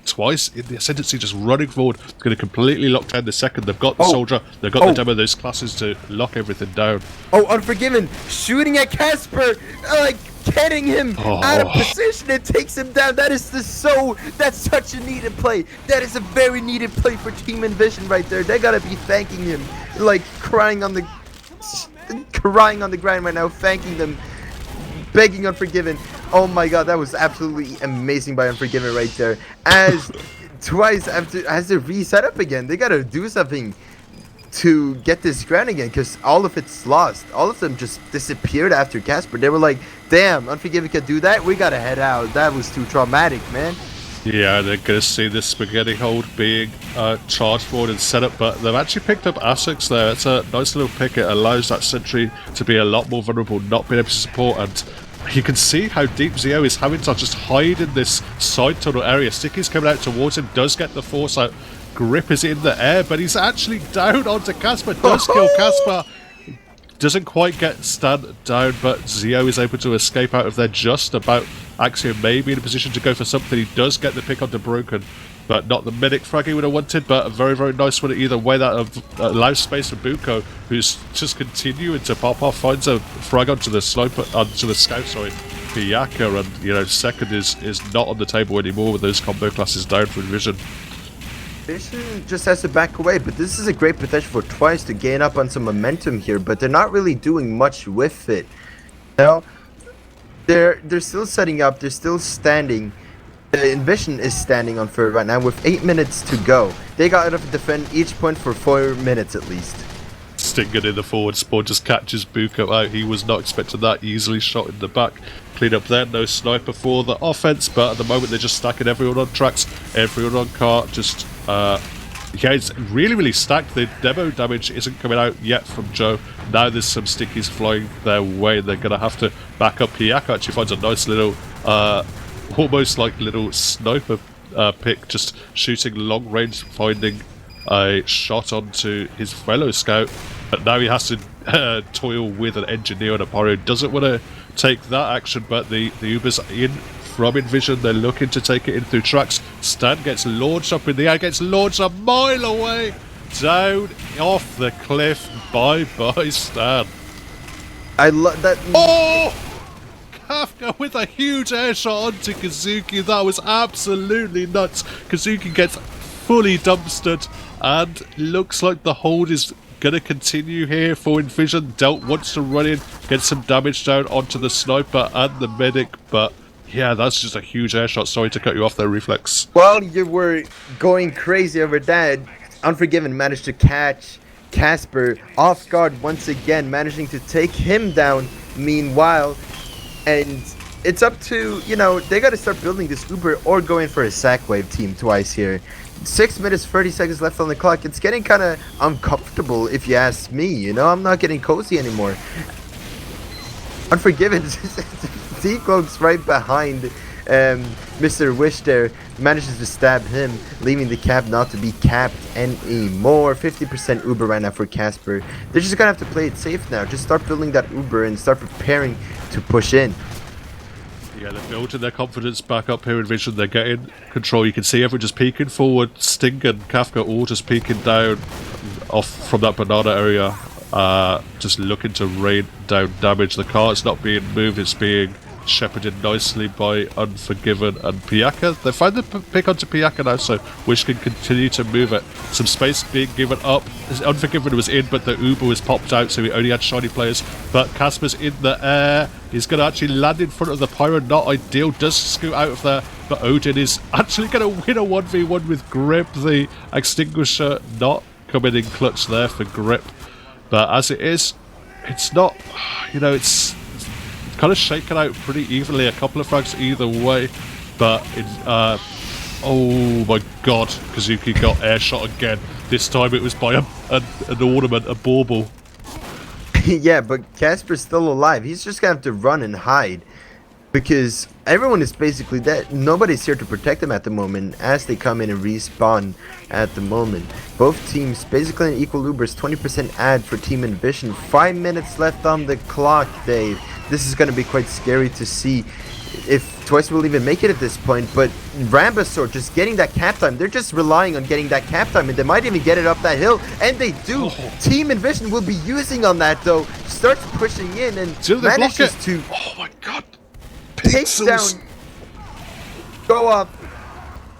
Twice in the ascendancy just running forward. It's going to completely lock down the second. They've got the soldier, they've got the demo, those classes to lock everything down. Oh, Unforgiven shooting at Casper, like getting him out of position and takes him down. That's such a needed play. That is a very needed play for Team inVIsion right there. They gotta be thanking him, like crying on the ground right now, thanking them, begging Unforgiven. Oh my god, that was absolutely amazing by Unforgiven right there. As Twice has to reset up again. They gotta do something to get this ground again, because all of it's lost. All of them just disappeared after Casper. They were like, damn, Unforgiven can do that? We gotta head out. That was too traumatic, man. Yeah, they're going to see this spaghetti hold being charged forward and set up, but they've actually picked up Asics there. It's a nice little pick. It allows that sentry to be a lot more vulnerable, not being able to support, and you can see how deep Zio is having to just hide in this side tunnel area. Sticky's coming out towards him, does get the force out. Grip is in the air, but he's actually down onto Casper, does kill Casper. Doesn't quite get Stan down, but Zio is able to escape out of there just about. Axio may be in a position to go for something. He does get the pick onto Broken, but not the medic frag he would have wanted, but a very, very nice one either way. That allows space for Buko, who's just continuing to pop off, finds a frag onto the scout, sorry, Piyaka, and, you know, second is not on the table anymore with those combo classes down for inVIsion. inVIsion just has to back away, but this is a great potential for Twice to gain up on some momentum here, but they're not really doing much with it. You know, they're still setting up, they're still standing. inVIsion is standing on third right now with 8 minutes to go. They got to defend each point for 4 minutes at least. Stinging in the forward spawn just catches Buko out. He was not expecting that. Easily shot in the back. Clean up there. No sniper for the offense, but at the moment they're just stacking everyone on tracks, everyone on cart. Just, yeah, it's really, really stacked. The demo damage isn't coming out yet from Joe. Now there's some stickies flying their way. They're going to have to back up. Piyaka actually finds a nice little, almost like little sniper pick, just shooting long range, finding a shot onto his fellow scout, but now he has to toil with an engineer and a pyro. Doesn't want to take that action, but the Uber's in from inVIsion. They're looking to take it in through tracks. Stan gets launched up in the air, gets launched a mile away, down off the cliff. Bye Stan. I love that. Oh! Kafka with a huge air shot onto Kazuki. That was absolutely nuts. Kazuki gets fully dumpstered, and looks like the hold is going to continue here for inVIsion. Delt wants to run in, get some damage down onto the sniper and the medic, but yeah, that's just a huge air shot. Sorry to cut you off there, Refleks. While you were going crazy over that, Unforgiven managed to catch Casper off guard once again, managing to take him down meanwhile. And it's up to, you know, they got to start building this Uber or going for a sack wave team Twice here. 6 minutes 30 seconds left on the clock. It's getting kind of uncomfortable if you ask me, you know. I'm not getting cozy anymore. Unforgiven decloaks right behind Mr. Wish there, manages to stab him, leaving the cap not to be capped anymore. 50% Uber right now for Casper. They're just gonna have to play it safe now. Just start building that Uber and start preparing to push in. Yeah, they're building their confidence back up here inVIsion. They're getting control. You can see everyone just peeking forward. Sting and Kafka all just peeking down off from that banana area. Just looking to rain down damage. The cart's not being moved. It's being shepherded nicely by Unforgiven and Piyaka. They find the pick onto Piyaka now, so Wish can continue to move it. Some space being given up. Unforgiven was in, but the Uber was popped out, so he only had shiny players. But Casper's in the air. He's going to actually land in front of the Pyro. Not ideal. Does scoot out of there, but Odin is actually going to win a 1v1 with Grip. The Extinguisher not coming in clutch there for Grip. But as it is, it's not, you know, it's kind of shaken out pretty evenly. A couple of frags either way, but it, oh my god, Kazuki got air shot again. This time it was by an ornament, a bauble. Yeah, but Casper's still alive. He's just gonna have to run and hide, because everyone is basically dead. Nobody's here to protect them at the moment as they come in and respawn at the moment. Both teams basically in equal Ubers. 20% ad for Team inVIsion. 5 minutes left on the clock, Dave. This is going to be quite scary to see if Twice will even make it at this point. But Rambasaur just getting that cap time. They're just relying on getting that cap time, and they might even get it up that hill, and they do. Team inVIsion will be using on that though. Starts pushing in and manages to, oh my god, take down, go up.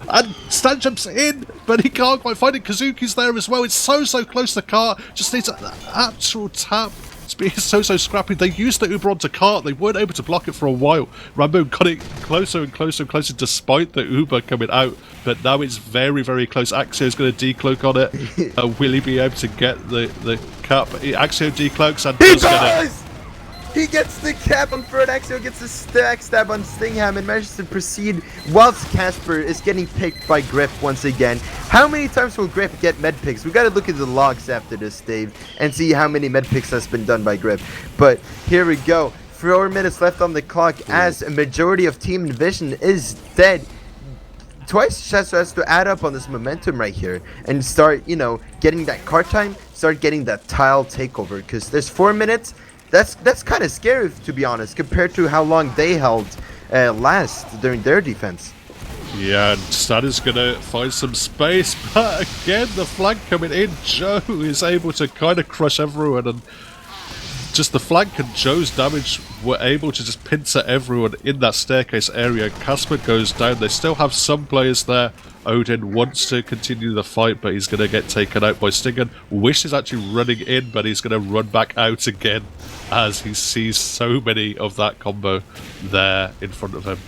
And Stan jumps in, but he can't quite find it. Kazuki's there as well. It's so close to the cart. Just needs an actual tap. It's being so scrappy. They used the Uber onto cart. They weren't able to block it for a while. Rambo got it closer and closer and closer despite the Uber coming out. But now it's very close. Axio's going to decloak on it. Will he be able to get the cap? Axio decloaks and does get it. He gets the cap on Third Axio, gets the stack stab on Stingham, and manages to proceed whilst Casper is getting picked by Grip once again. How many times will Grip get med picks? We gotta look at the logs after this, Dave, and see how many med picks has been done by Grip. But here we go. 4 minutes left on the clock as a majority of Team inVIsion is dead. Twice has to add up on this momentum right here and start, you know, getting that card time, start getting that tile takeover, because there's 4 minutes. That's kind of scary, to be honest, compared to how long they held last during their defense. Yeah, and Stan is going to find some space, but again, the flank coming in. Joe is able to kind of crush everyone, and just the flank and Joe's damage were able to just pincer everyone in that staircase area. Casper goes down. They still have some players there. Odin wants to continue the fight, but he's going to get taken out by Stingen. Wish is actually running in, but he's going to run back out again as he sees so many of that combo there in front of him.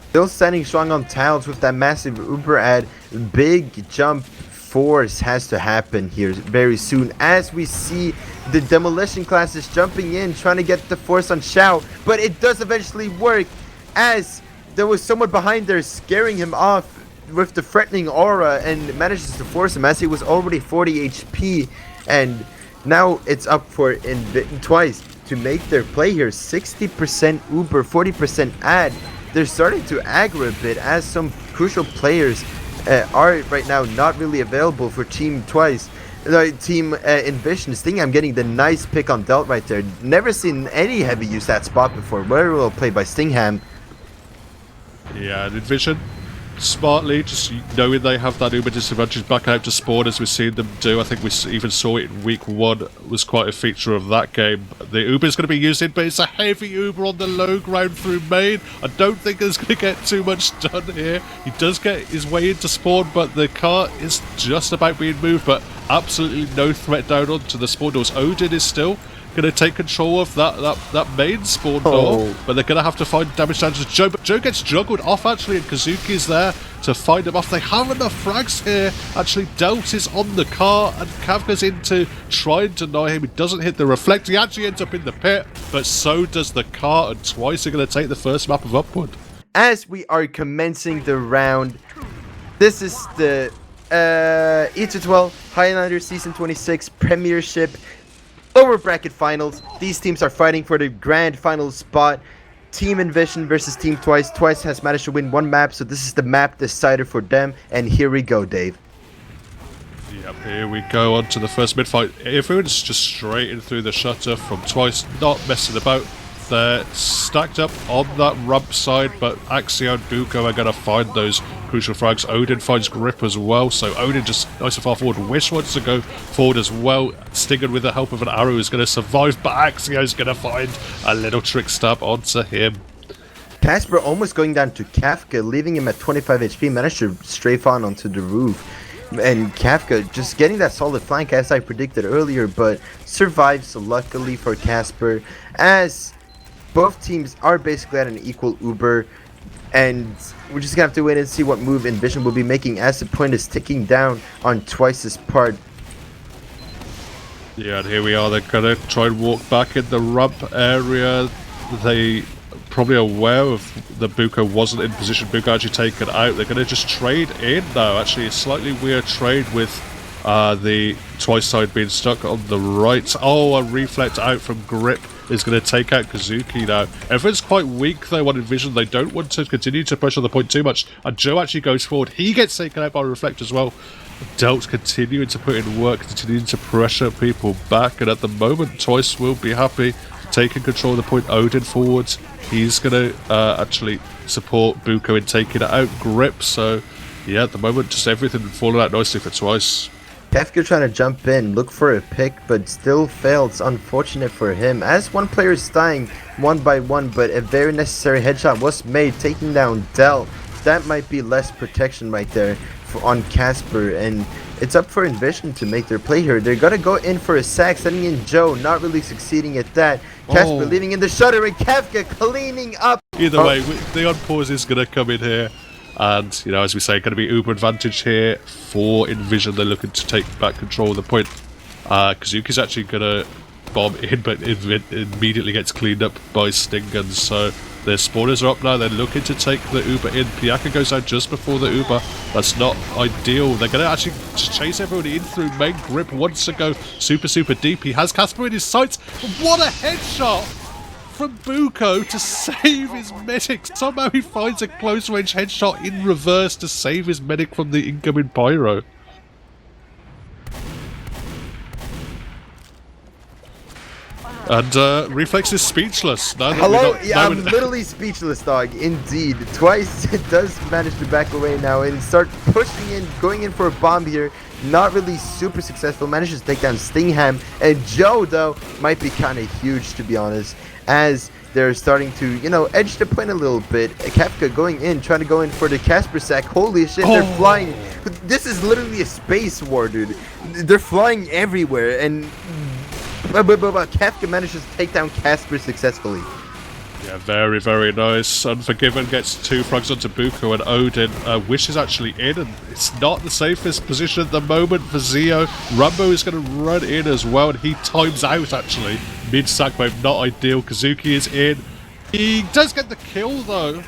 Still standing strong on tiles with that massive Uber ad. Big jump force has to happen here very soon as we see the demolition classes jumping in, trying to get the force on Xiao, but it does eventually work as there was someone behind there scaring him off with the threatening aura and manages to force him as he was already 40 HP. And now it's up for Twice to make their play here. 60% Uber, 40% ad. They're starting to aggro a bit as some crucial players are right now not really available for Team Twice. Team inVIsion. Stingham getting the nice pick on Delt right there. Never seen any heavy use that spot before. Very well played by Stingham. Yeah, and inVIsion smartly, just knowing they have that Uber disadvantage, back out to spawn as we've seen them do. I think we even saw it in week 1, was quite a feature of that game. The Uber is going to be used in, but it's a heavy Uber on the low ground through main. I don't think it's going to get too much done here. He does get his way into spawn, but the car is just about being moved, but absolutely no threat down onto the spawn doors. Odin is still going to take control of that main spawn door, but they're going to have to find damage down to Joe. But Joe gets juggled off actually, and Kazuki's there to find him off. They have enough frags here. Actually, Delt is on the car, and Kavka's in to try and deny him. He doesn't hit the reflect. He actually ends up in the pit, but so does the car, and Twice are going to take the first map of Upward. As we are commencing the round, this is the ETF2L Highlander Season 26 Premiership lower bracket finals. These teams are fighting for the grand final spot. Team inVIsion versus Team Twice. Twice has managed to win 1 map, so this is the map decider for them. And here we go, Dave. Yep, here we go on to the first mid fight. Everyone's just straight in through the shutter from Twice, not messing about. They're stacked up on that ramp side, but Axio and Buko are going to find those crucial frags. Odin finds Grip as well, so Odin just nice and far forward. Wish wants to go forward as well. Stinger with the help of an arrow is going to survive, but Axio's going to find a little trick stab onto him. Casper almost going down to Kafka, leaving him at 25 HP, managed to strafe on onto the roof. And Kafka just getting that solid flank as I predicted earlier, but survives luckily for Casper as both teams are basically at an equal Uber, and we're just gonna have to wait and see what move inVIsion will be making as the point is ticking down on Twice's part. Yeah, and here we are. They're gonna try and walk back in the ramp area. They probably aware of the Buko wasn't in position. Buko actually taken out. They're gonna just trade in though. Actually, a slightly weird trade with the Twice side being stuck on the right. Oh, a reflect out from Grip is going to take out Kazuki now. Everyone's quite weak though on inVIsion. They don't want to continue to push on the point too much. And Joe actually goes forward. He gets taken out by Reflect as well. Delt's continuing to put in work, continuing to pressure people back. And at the moment, Twice will be happy taking control of the point. Odin forwards. He's going to actually support Buko in taking out Grip. So yeah, at the moment, just everything falling out nicely for Twice. Kafka trying to jump in, look for a pick, but still fails. Unfortunate for him, as one player is dying 1 by 1, but a very necessary headshot was made, taking down Del. That might be less protection right there on Casper, and it's up for inVIsion to make their play here. They're gonna go in for a sack, sending in Joe, not really succeeding at that. Casper leaving in the shutter, and Kafka cleaning up. Either way, the on-pause is gonna come in here. And, you know, as we say, going to be uber advantage here for inVIsion. They're looking to take back control of the point. Kazuki's actually going to bomb in, but it immediately gets cleaned up by Sting guns. So their spawners are up now. They're looking to take the Uber in. Py-bun goes out just before the Uber. That's not ideal. They're going to actually just chase everyone in through main. Grip wants to go super deep. He has Casper in his sights. What a headshot from Buko to save his medic. Somehow he finds a close range headshot in reverse to save his medic from the incoming pyro. And Refleks is speakless. Now that Hello? Yeah, I'm literally speechless, dog. Indeed. Twice it does manage to back away now and start pushing in, going in for a bomb here. Not really super successful. Manages to take down Stingham. And Joe, though, might be kind of huge, to be honest, as they're starting to, you know, edge the point a little bit. Kefka going in, trying to go in for the Casper sack. Holy shit, they're flying. This is literally a space war, dude. They're flying everywhere, and Kefka manages to take down Casper successfully. Yeah, very nice. Unforgiven gets 2 frags onto Buko, and Odin. Wish is actually in, and it's not the safest position at the moment for Zio. Rambo is going to run in as well, and he times out actually. Mid-sack wave, not ideal. Kazuki is in. He does get the kill though.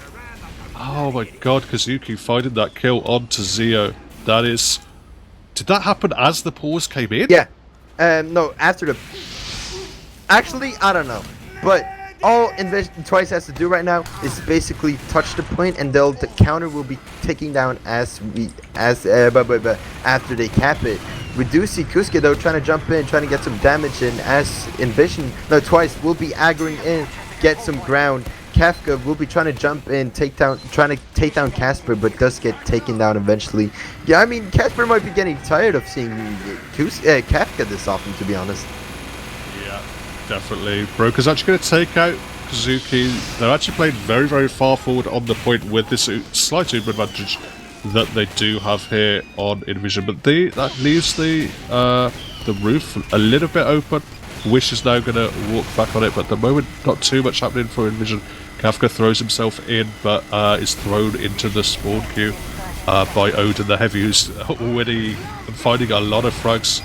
Oh my god, Kazuki finding that kill onto Zio. That is... Did that happen as the pause came in? Yeah. No, after the... Actually, I don't know. But all inVision Twice has to do right now is basically touch the point, and the counter will be ticking down after they cap it. We do see Kusuke though trying to jump in, trying to get some damage in, as inVision, no, Twice will be aggroing in, get some ground. Kefka will be trying to jump in, trying to take down Casper, but does get taken down eventually. Yeah, I mean, Casper might be getting tired of seeing Kefka this often, to be honest. Yeah, definitely. Broker's actually going to take out Kazuki. They're actually playing very far forward on the point with this slight Uber advantage that they do have here on inVision, but that leaves the roof a little bit open. Wish is now going to walk back on it, but at the moment not too much happening for inVision. Kefka throws himself in, but is thrown into the spawn queue by Odin the Heavy, who's already finding a lot of frags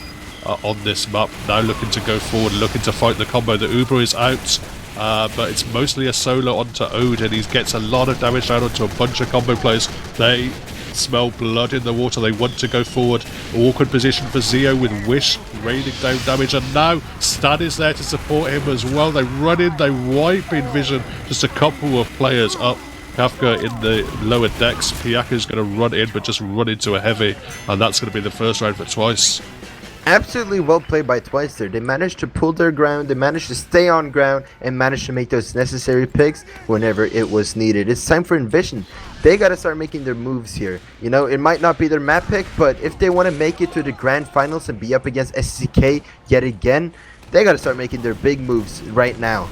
on this map. Now looking to go forward, looking to fight the combo. The Uber is out, but it's mostly a solo onto Odin. He gets a lot of damage down onto a bunch of combo players. They smell blood in the water. They want to go forward. Awkward position for Zio with Wish raining down damage, and now Stan is there to support him as well. They run in, they wipe inVision. Just a couple of players up. Kefka in the lower decks. Py-bun's going to run in, but just run into a heavy, and that's going to be the first round for Twice. Absolutely well played by Twice there. They managed to pull their ground, they managed to stay on ground, and managed to make those necessary picks whenever it was needed. It's time for inVision. They gotta start making their moves here. You know, it might not be their map pick, but if they want to make it to the grand finals and be up against SCK yet again, they gotta start making their big moves right now.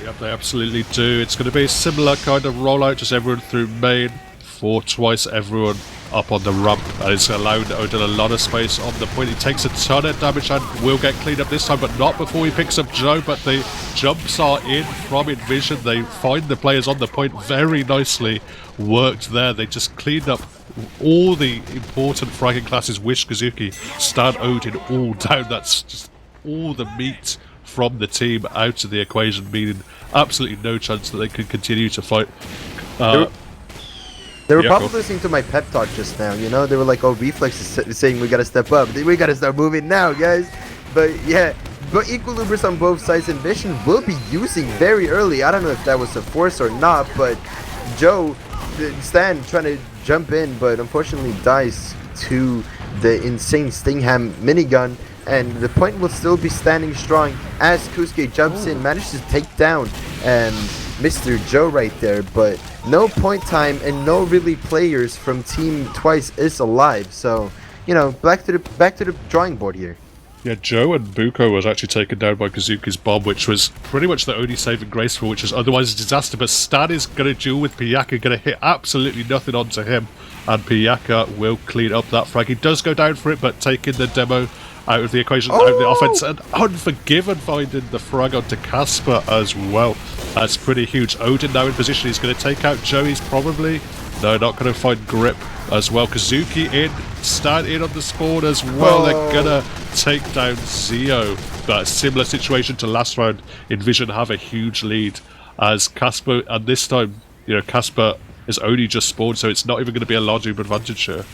Yep, they absolutely do. It's going to be a similar kind of rollout, just everyone through main. For Twice, everyone up on the ramp, and it's allowed Odin a lot of space on the point. He takes a ton of damage and will get cleaned up this time, but not before he picks up Joe. But the jumps are in from inVision. They find the players on the point. Very nicely worked there. They just cleaned up all the important fragging classes. Wish, Kazuki, Stan, Odin all down. That's just all the meat from the team out of the equation, meaning absolutely no chance that they can continue to fight. They were probably listening to my pep talk just now, you know? They were like, oh, Refleks is saying we gotta step up. We gotta start moving now, guys. But yeah, but equilibrium on both sides, inVision will be using very early. I don't know if that was a force or not, but Joe, Stan trying to jump in, but unfortunately dies to the insane Stingham minigun. And the point will still be standing strong as Kusuke jumps in, manages to take down Mr. Joe right there, but no point time and no really players from Team Twice is alive. So, you know, back to the drawing board here. Yeah, Joe and Buko was actually taken down by Kazuki's bomb, which was pretty much the only saving grace for, which is otherwise a disaster. But Stan is going to duel with Py-bun, going to hit absolutely nothing onto him, and Py-bun will clean up that frag. He does go down for it, but taking the demo out of the equation, out of the offense, and Unforgiven finding the frag onto Casper as well. That's pretty huge. Odin now in position. He's going to take out Joe. He's probably No, not going to find grip as well. Kazuki in, stand in on the spawn as well. They're going to take down Zeo. But a similar situation to last round, inVIsion have a huge lead as Casper, and this time, you know, Casper is only just spawned, so it's not even going to be a large Uber advantage here.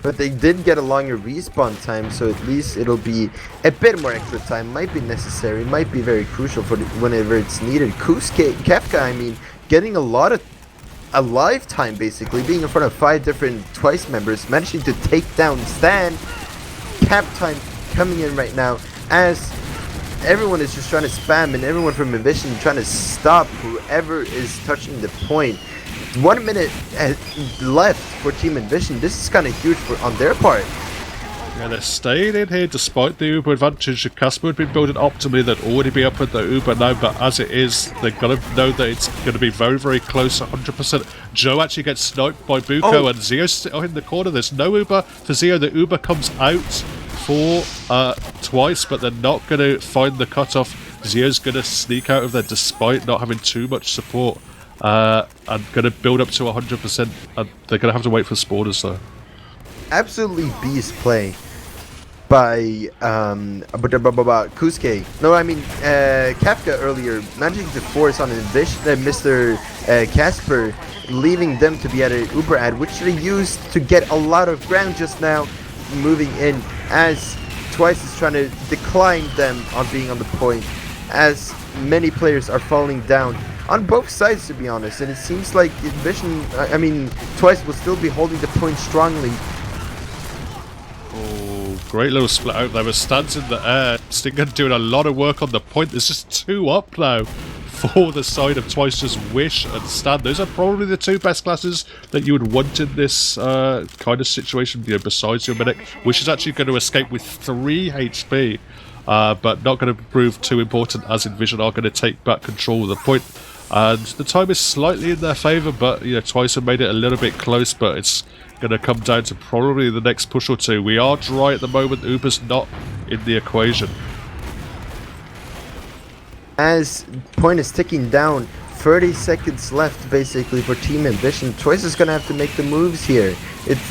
But they did get a longer respawn time, so at least it'll be a bit more extra time. Might be necessary, might be very crucial for whenever it's needed. Kefka, I mean, getting a lot of alive time, basically, being in front of 5 different Twice members, managing to take down Stan. Cap time coming in right now as everyone is just trying to spam, and everyone from inVIsion trying to stop whoever is touching the point. 1 minute left for Team inVIsion. This is kind of huge on their part. Yeah, they're staying in here despite the Uber advantage. If Casper had been building optimally, they'd already be up with the Uber now, but as it is, they've got to know that it's going to be very, very close, 100%. Joe actually gets sniped by Buko, and Zeo's in the corner. There's no Uber for Zeo. The Uber comes out for Twice, but they're not going to find the cutoff. Zeo's going to sneak out of there despite not having too much support, and going to build up to 100%, and they're going to have to wait for spawners though. Absolutely beast play by Kusuke. No, I mean Kefka earlier, managing to force on Mr. Casper, leaving them to be at an Uber ad, which they used to get a lot of ground just now, moving in as Twice is trying to decline them on being on the point, as many players are falling down on both sides, to be honest, and it seems like inVIsion, I mean, Twice will still be holding the point strongly. Great little split out there with Stan's in the air. Stinger doing a lot of work on the point. There's just 2 up now for the side of Twice, just Wish and Stan. Those are probably the 2 best classes that you would want in this kind of situation, you know, besides your Medic. Wish is actually going to escape with 3 HP, but not going to prove too important as inVIsion are going to take back control of the point. And the time is slightly in their favour, but you know, Twice have made it a little bit close, but it's going to come down to probably the next push or 2. We are dry at the moment. Uber's not in the equation. As point is ticking down, 30 seconds left basically for Team inVIsion. Twice is going to have to make the moves here.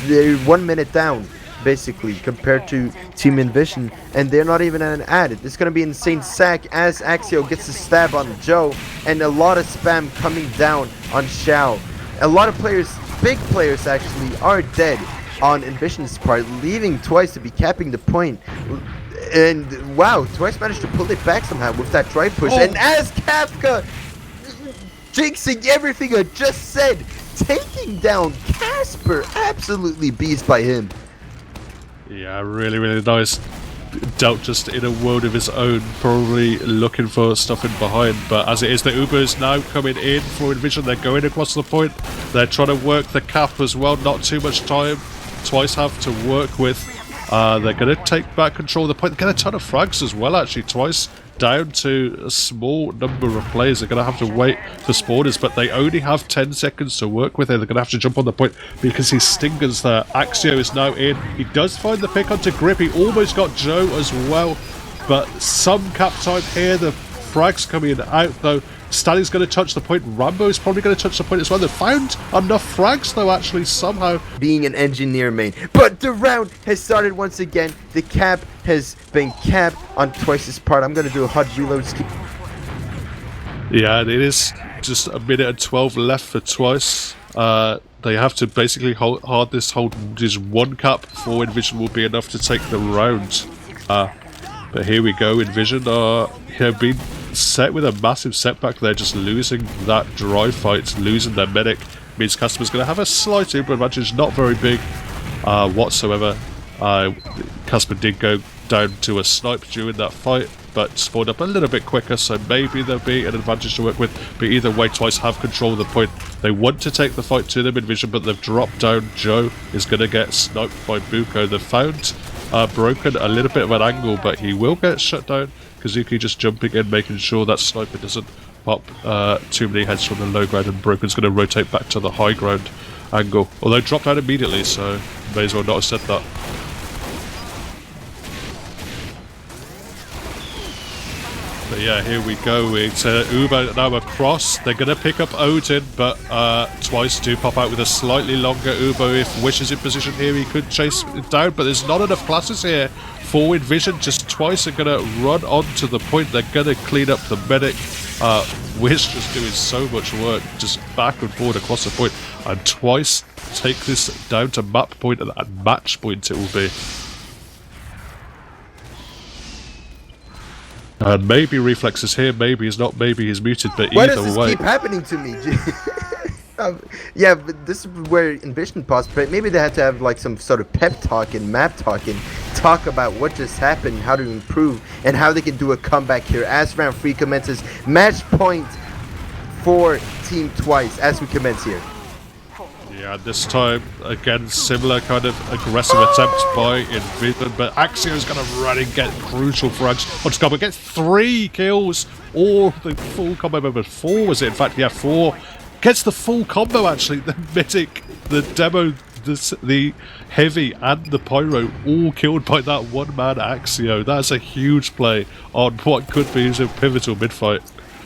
They're 1 minute down basically compared to Team inVIsion, and they're not even at an ad. It's going to be insane sack as Axio gets a stab on Joe, and a lot of spam coming down on Xiao. A lot of players, big players actually, are dead on inVision's part, leaving Twice to be capping the point. And wow, Twice managed to pull it back somehow with that drive push. And as Kefka, jinxing everything I just said, taking down Casper, absolutely beast by him. Yeah, really, really nice. Dealt just in a world of his own, probably looking for stuff in behind, but as it is, the Uber is now coming in for inVision. They're going across the point. They're trying to work the cap as well. Not too much time. Twice have to work with. They're going to take back control of the point. They get a ton of frags as well, actually. Twice down to a small number of players. They're going to have to wait for spawners, but they only have 10 seconds to work with it. They're going to have to jump on the point because his Stinger's there. Axio is now in. He does find the pick onto Grip. He almost got Joe as well, but some cap time here. The frags coming out though. Stanley's going to touch the point. Rambo's probably going to touch the point as well. They've found enough frags though, actually, somehow. Being an engineer main. But the round has started once again. The cap has been capped on Twice's part. I'm going to do a hard reload. Yeah, it is just a minute and 12 left for Twice. They have to basically hold just 1 cap before inVision will be enough to take the round. But here we go. inVision are being set with a massive setback. They're just losing that dry fight, losing their medic. Means Casper's going to have a slight Uber advantage, not very big whatsoever. Casper did go down to a snipe during that fight, but spawned up a little bit quicker, so maybe there'll be an advantage to work with. But either way, Twice have control of the point. They want to take the fight to them inVision, but they've dropped down. Joe is going to get sniped by Buko. They've found Broken a little bit of an angle, but he will get shut down. Kazuki just jumping in, making sure that sniper doesn't pop too many heads from the low ground, and Broken's going to rotate back to the high ground angle. Although dropped out immediately, so may as well not have said that. But yeah, here we go. It's Uber now across. They're going to pick up Odin, but Twice do pop out with a slightly longer Uber. If Wish is in position here, he could chase it down, but there's not enough classes here for inVIsion. Just Twice are going to run on to the point. They're going to clean up the medic. Wish just doing so much work, just back and forward across the point. And Twice take this down to map point, and match point it will be. And maybe Refleks is here, maybe he's not, maybe he's muted, but Why either does this way... keep happening to me? Yeah, but this is where inVIsion paused. Maybe they had to have like some sort of pep talk and map talk and talk about what just happened, how to improve, and how they can do a comeback here. As round 3 commences, match point for Team Twice as we commence here. Yeah, this time, again, similar kind of aggressive attempt by inVIsion, but Axio's going to run and get crucial frags onto combo. Gets 3 kills, or the full combo moment. 4 was it? In fact, yeah, 4. Gets the full combo, actually. The Mythic, the Demo, the Heavy, and the Pyro, all killed by that one-man Axio. That's a huge play on what could be a pivotal mid-fight.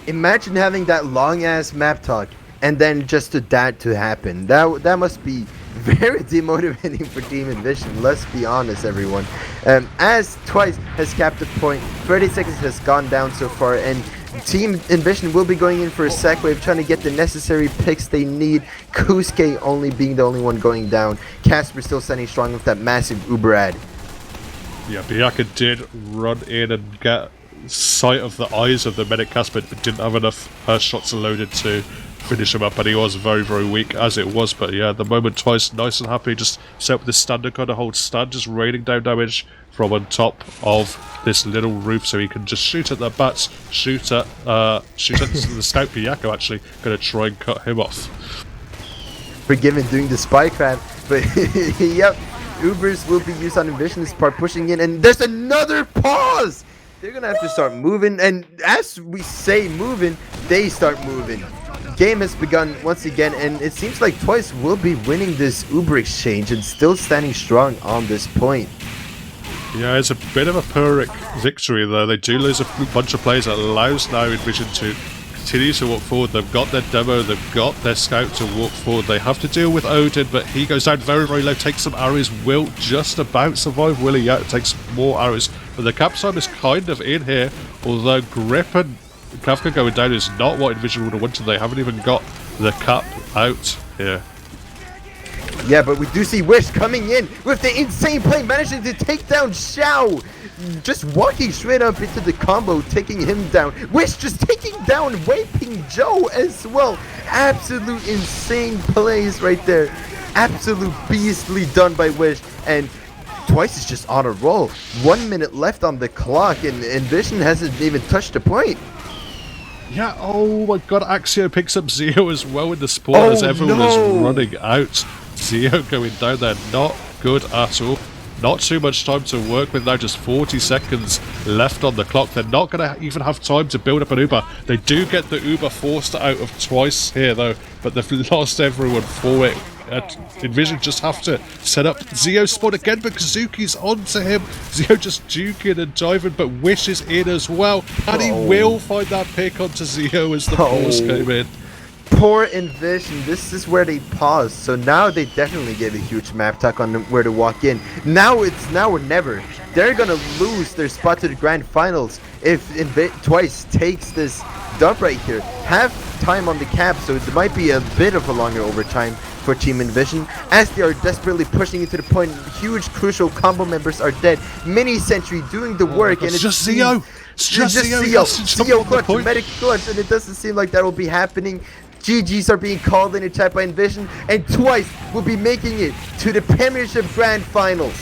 Imagine having that long-ass map talk, and then just that to happen. That must be very demotivating for Team inVIsion, let's be honest, everyone. As Twice has capped the point, 30 seconds has gone down so far, and Team inVIsion will be going in for a sack wave, trying to get the necessary picks they need. Kusuke only being the only one going down. Casper still standing strong with that massive Uber ad. Yeah, Byakuya did run in and get sight of the eyes of the medic Casper, but didn't have enough shots loaded to finish him up, and he was very, very weak as it was. But yeah, the moment Twice nice and happy, just set up this standard kind of hold stand, just raining down damage from on top of this little roof, so he can just shoot at the bats, shoot at the scout. Byakuya actually going to try and cut him off. Forgiven doing the spy crab, but yep, Ubers will be used on inVIsion. This part pushing in, and there's another pause. They're gonna have to start moving, and as we say moving, they start moving. Game has begun once again, and it seems like Twice will be winning this Uber exchange and still standing strong on this point. Yeah, it's a bit of a Pyrrhic victory though. They do lose a bunch of players. That allows now inVIsion to continue to walk forward. They've got their demo, they've got their scout to walk forward. They have to deal with Odin, but he goes down very, very low, takes some arrows. Will just about survive. Willie, yeah, takes more arrows. But the cap time is kind of in here, although Grip and Kafka going down is not what inVIsion would have wanted. They haven't even got the cap out here. Yeah, but we do see Wish coming in with the insane play, managing to take down Xiao. Just walking straight up into the combo, taking him down. Wish just taking down Weiping Joe as well. Absolute insane plays right there. Absolute beastly done by Wish. And Twice is just on a roll. 1 minute left on the clock, and inVIsion hasn't even touched a point. Yeah, oh my god, Axio picks up Zeo as well in the sport as everyone is running out. Zeo going down there, not good at all. Not too much time to work with now, just 40 seconds left on the clock. They're not going to even have time to build up an Uber. They do get the Uber forced out of Twice here though, but they've lost everyone for it. inVIsion just have to set up Zeo spot again, but Kazuki's onto him. Zeo just juking and diving, but Wish is in as well, and he will find that pick onto Zeo as the pause came in. Poor inVIsion, this is where they paused, so now they definitely gave a huge map talk on where to walk in. Now it's now or never. They're gonna lose their spot to the grand finals if Twice takes this dump right here. Half time on the cap, so it might be a bit of a longer overtime for Team inVIsion, as they are desperately pushing into the point. Huge crucial combo members are dead. Mini Sentry doing the work, and it's just Zeo. It's just Zeo clutch, medic clutch, and it doesn't seem like that will be happening. GGs are being called in the chat by inVIsion, and Twice will be making it to the Premiership Grand Finals.